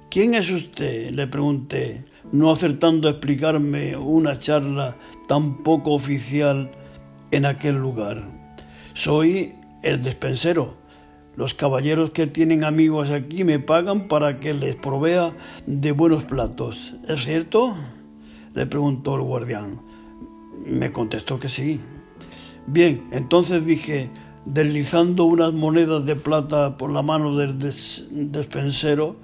¿Quién es usted?, le pregunté, no acertando a explicarme una charla tan poco oficial en aquel lugar. Soy el despensero. Los caballeros que tienen amigos aquí me pagan para que les provea de buenos platos. ¿Es cierto?, le preguntó el guardián. Me contestó que sí. Bien, entonces dije, deslizando unas monedas de plata por la mano del despensero,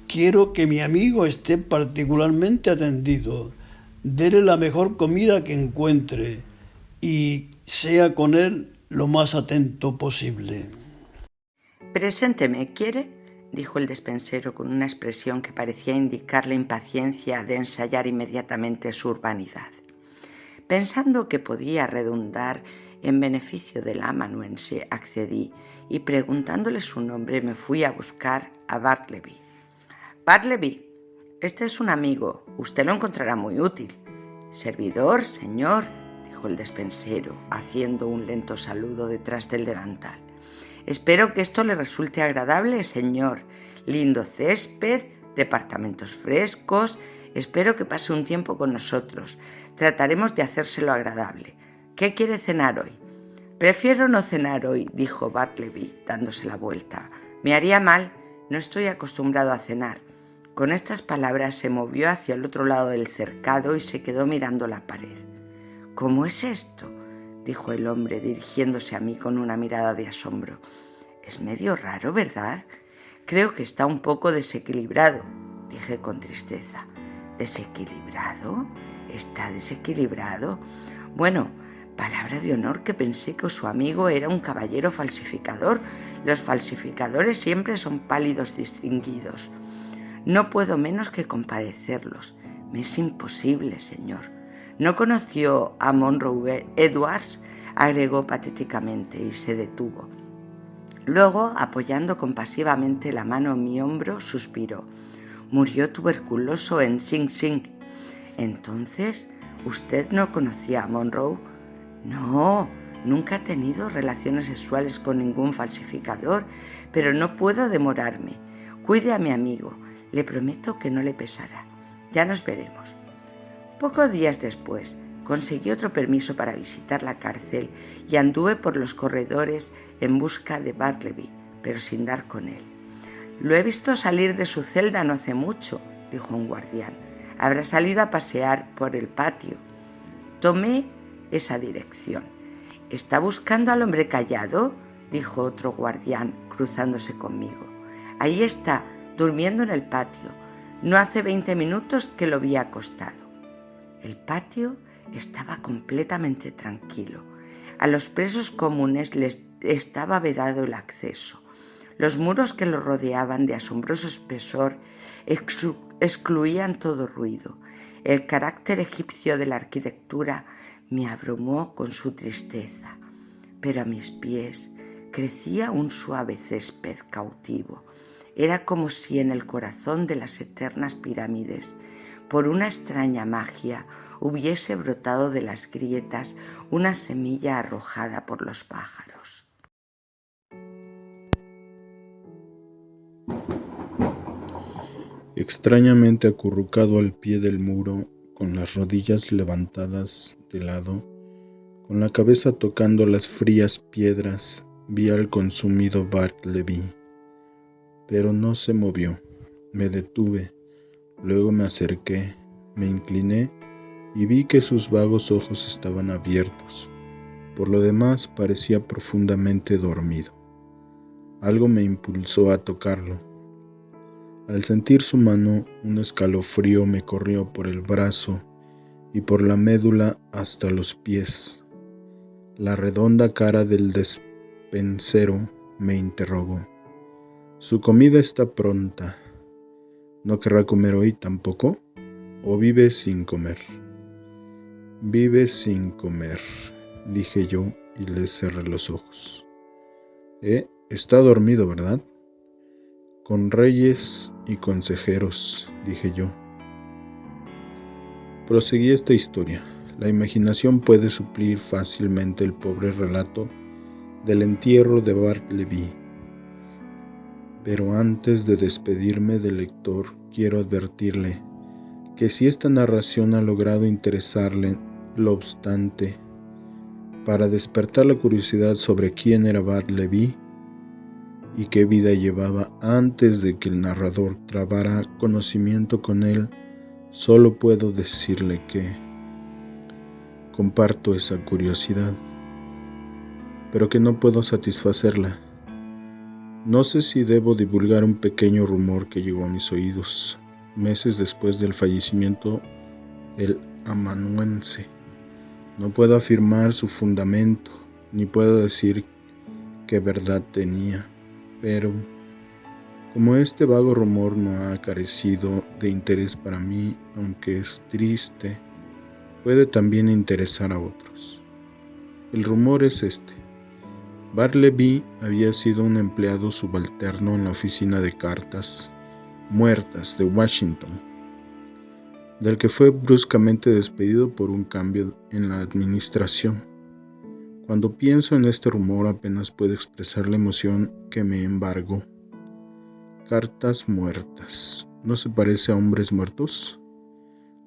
quiero que mi amigo esté particularmente atendido. Dele la mejor comida que encuentre y sea con él lo más atento posible. Presénteme, ¿quiere?, dijo el despensero con una expresión que parecía indicar la impaciencia de ensayar inmediatamente su urbanidad. Pensando que podía redundar en beneficio del amanuense, accedí y preguntándole su nombre me fui a buscar a Bartleby. Bartleby, este es un amigo, usted lo encontrará muy útil. Servidor, señor, dijo el despensero, haciendo un lento saludo detrás del delantal. Espero que esto le resulte agradable, señor. Lindo césped, departamentos frescos. Espero que pase un tiempo con nosotros. Trataremos de hacérselo agradable. ¿Qué quiere cenar hoy? Prefiero no cenar hoy, dijo Bartleby, dándose la vuelta. Me haría mal, no estoy acostumbrado a cenar. Con estas palabras se movió hacia el otro lado del cercado y se quedó mirando la pared. ¿Cómo es esto?, dijo el hombre, dirigiéndose a mí con una mirada de asombro. Es medio raro, ¿verdad? Creo que está un poco desequilibrado, dije con tristeza. ¿Desequilibrado? ¿Está desequilibrado? Bueno, palabra de honor que pensé que su amigo era un caballero falsificador. Los falsificadores siempre son pálidos distinguidos. No puedo menos que compadecerlos. Me es imposible, señor. ¿No conoció a Monroe Edwards?, agregó patéticamente y se detuvo. Luego, apoyando compasivamente la mano en mi hombro, suspiró. Murió tuberculoso en Sing Sing. Entonces, ¿usted no conocía a Monroe? No, nunca he tenido relaciones sexuales con ningún falsificador, pero no puedo demorarme. Cuide a mi amigo. Le prometo que no le pesará. Ya nos veremos. Pocos días después, conseguí otro permiso para visitar la cárcel y anduve por los corredores en busca de Bartleby, pero sin dar con él. Lo he visto salir de su celda no hace mucho, dijo un guardián. Habrá salido a pasear por el patio. Tomé esa dirección. ¿Está buscando al hombre callado?, dijo otro guardián, cruzándose conmigo. Ahí está, durmiendo en el patio. No hace 20 minutos que lo vi acostado. El patio estaba completamente tranquilo. A los presos comunes les estaba vedado el acceso. Los muros que lo rodeaban de asombroso espesor excluían todo ruido. El carácter egipcio de la arquitectura me abrumó con su tristeza, pero a mis pies crecía un suave césped cautivo. Era como si en el corazón de las eternas pirámides, por una extraña magia, hubiese brotado de las grietas una semilla arrojada por los pájaros. Extrañamente acurrucado al pie del muro, con las rodillas levantadas de lado, con la cabeza tocando las frías piedras, vi al consumido Bartleby. Pero no se movió. Me detuve, luego me acerqué, me incliné y vi que sus vagos ojos estaban abiertos. Por lo demás parecía profundamente dormido. Algo me impulsó a tocarlo. Al sentir su mano, un escalofrío me corrió por el brazo y por la médula hasta los pies. La redonda cara del despensero me interrogó. «¿Su comida está pronta? ¿No querrá comer hoy tampoco? ¿O vive sin comer?» «Vive sin comer», dije yo y le cerré los ojos. Está dormido, ¿verdad? Con reyes y consejeros, dije yo. Proseguí esta historia. La imaginación puede suplir fácilmente el pobre relato del entierro de Bartleby. Pero antes de despedirme del lector, quiero advertirle que si esta narración ha logrado interesarle, no obstante, para despertar la curiosidad sobre quién era Bartleby y qué vida llevaba antes de que el narrador trabara conocimiento con él, solo puedo decirle que comparto esa curiosidad, pero que no puedo satisfacerla. No sé si debo divulgar un pequeño rumor que llegó a mis oídos meses después del fallecimiento del amanuense. No puedo afirmar su fundamento, ni puedo decir qué verdad tenía, pero como este vago rumor no ha carecido de interés para mí, aunque es triste, puede también interesar a otros. El rumor es este. Bartleby había sido un empleado subalterno en la oficina de cartas muertas de Washington, del que fue bruscamente despedido por un cambio en la administración. Cuando pienso en este rumor apenas puedo expresar la emoción que me embargó. Cartas muertas. ¿No se parece a hombres muertos?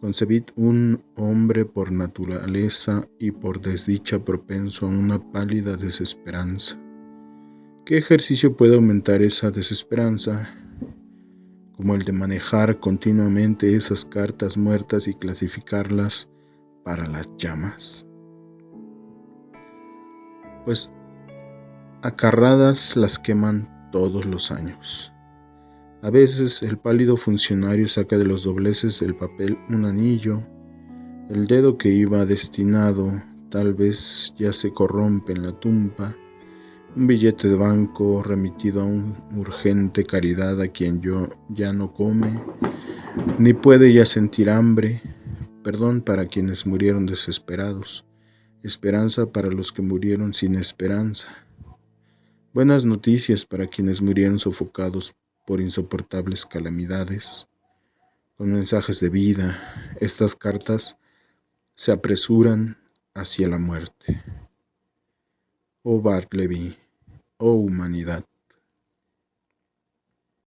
Concebid un hombre por naturaleza y por desdicha propenso a una pálida desesperanza. ¿Qué ejercicio puede aumentar esa desesperanza? Como el de manejar continuamente esas cartas muertas y clasificarlas para las llamas. Pues acarradas las queman todos los años. A veces el pálido funcionario saca de los dobleces del papel un anillo. El dedo que iba destinado tal vez ya se corrompe en la tumba. Un billete de banco remitido a una urgente caridad a quien ya no come, ni puede ya sentir hambre. Perdón para quienes murieron desesperados. Esperanza para los que murieron sin esperanza. Buenas noticias para quienes murieron sofocados por insoportables calamidades. Con mensajes de vida, estas cartas se apresuran hacia la muerte. Oh Bartleby, oh humanidad,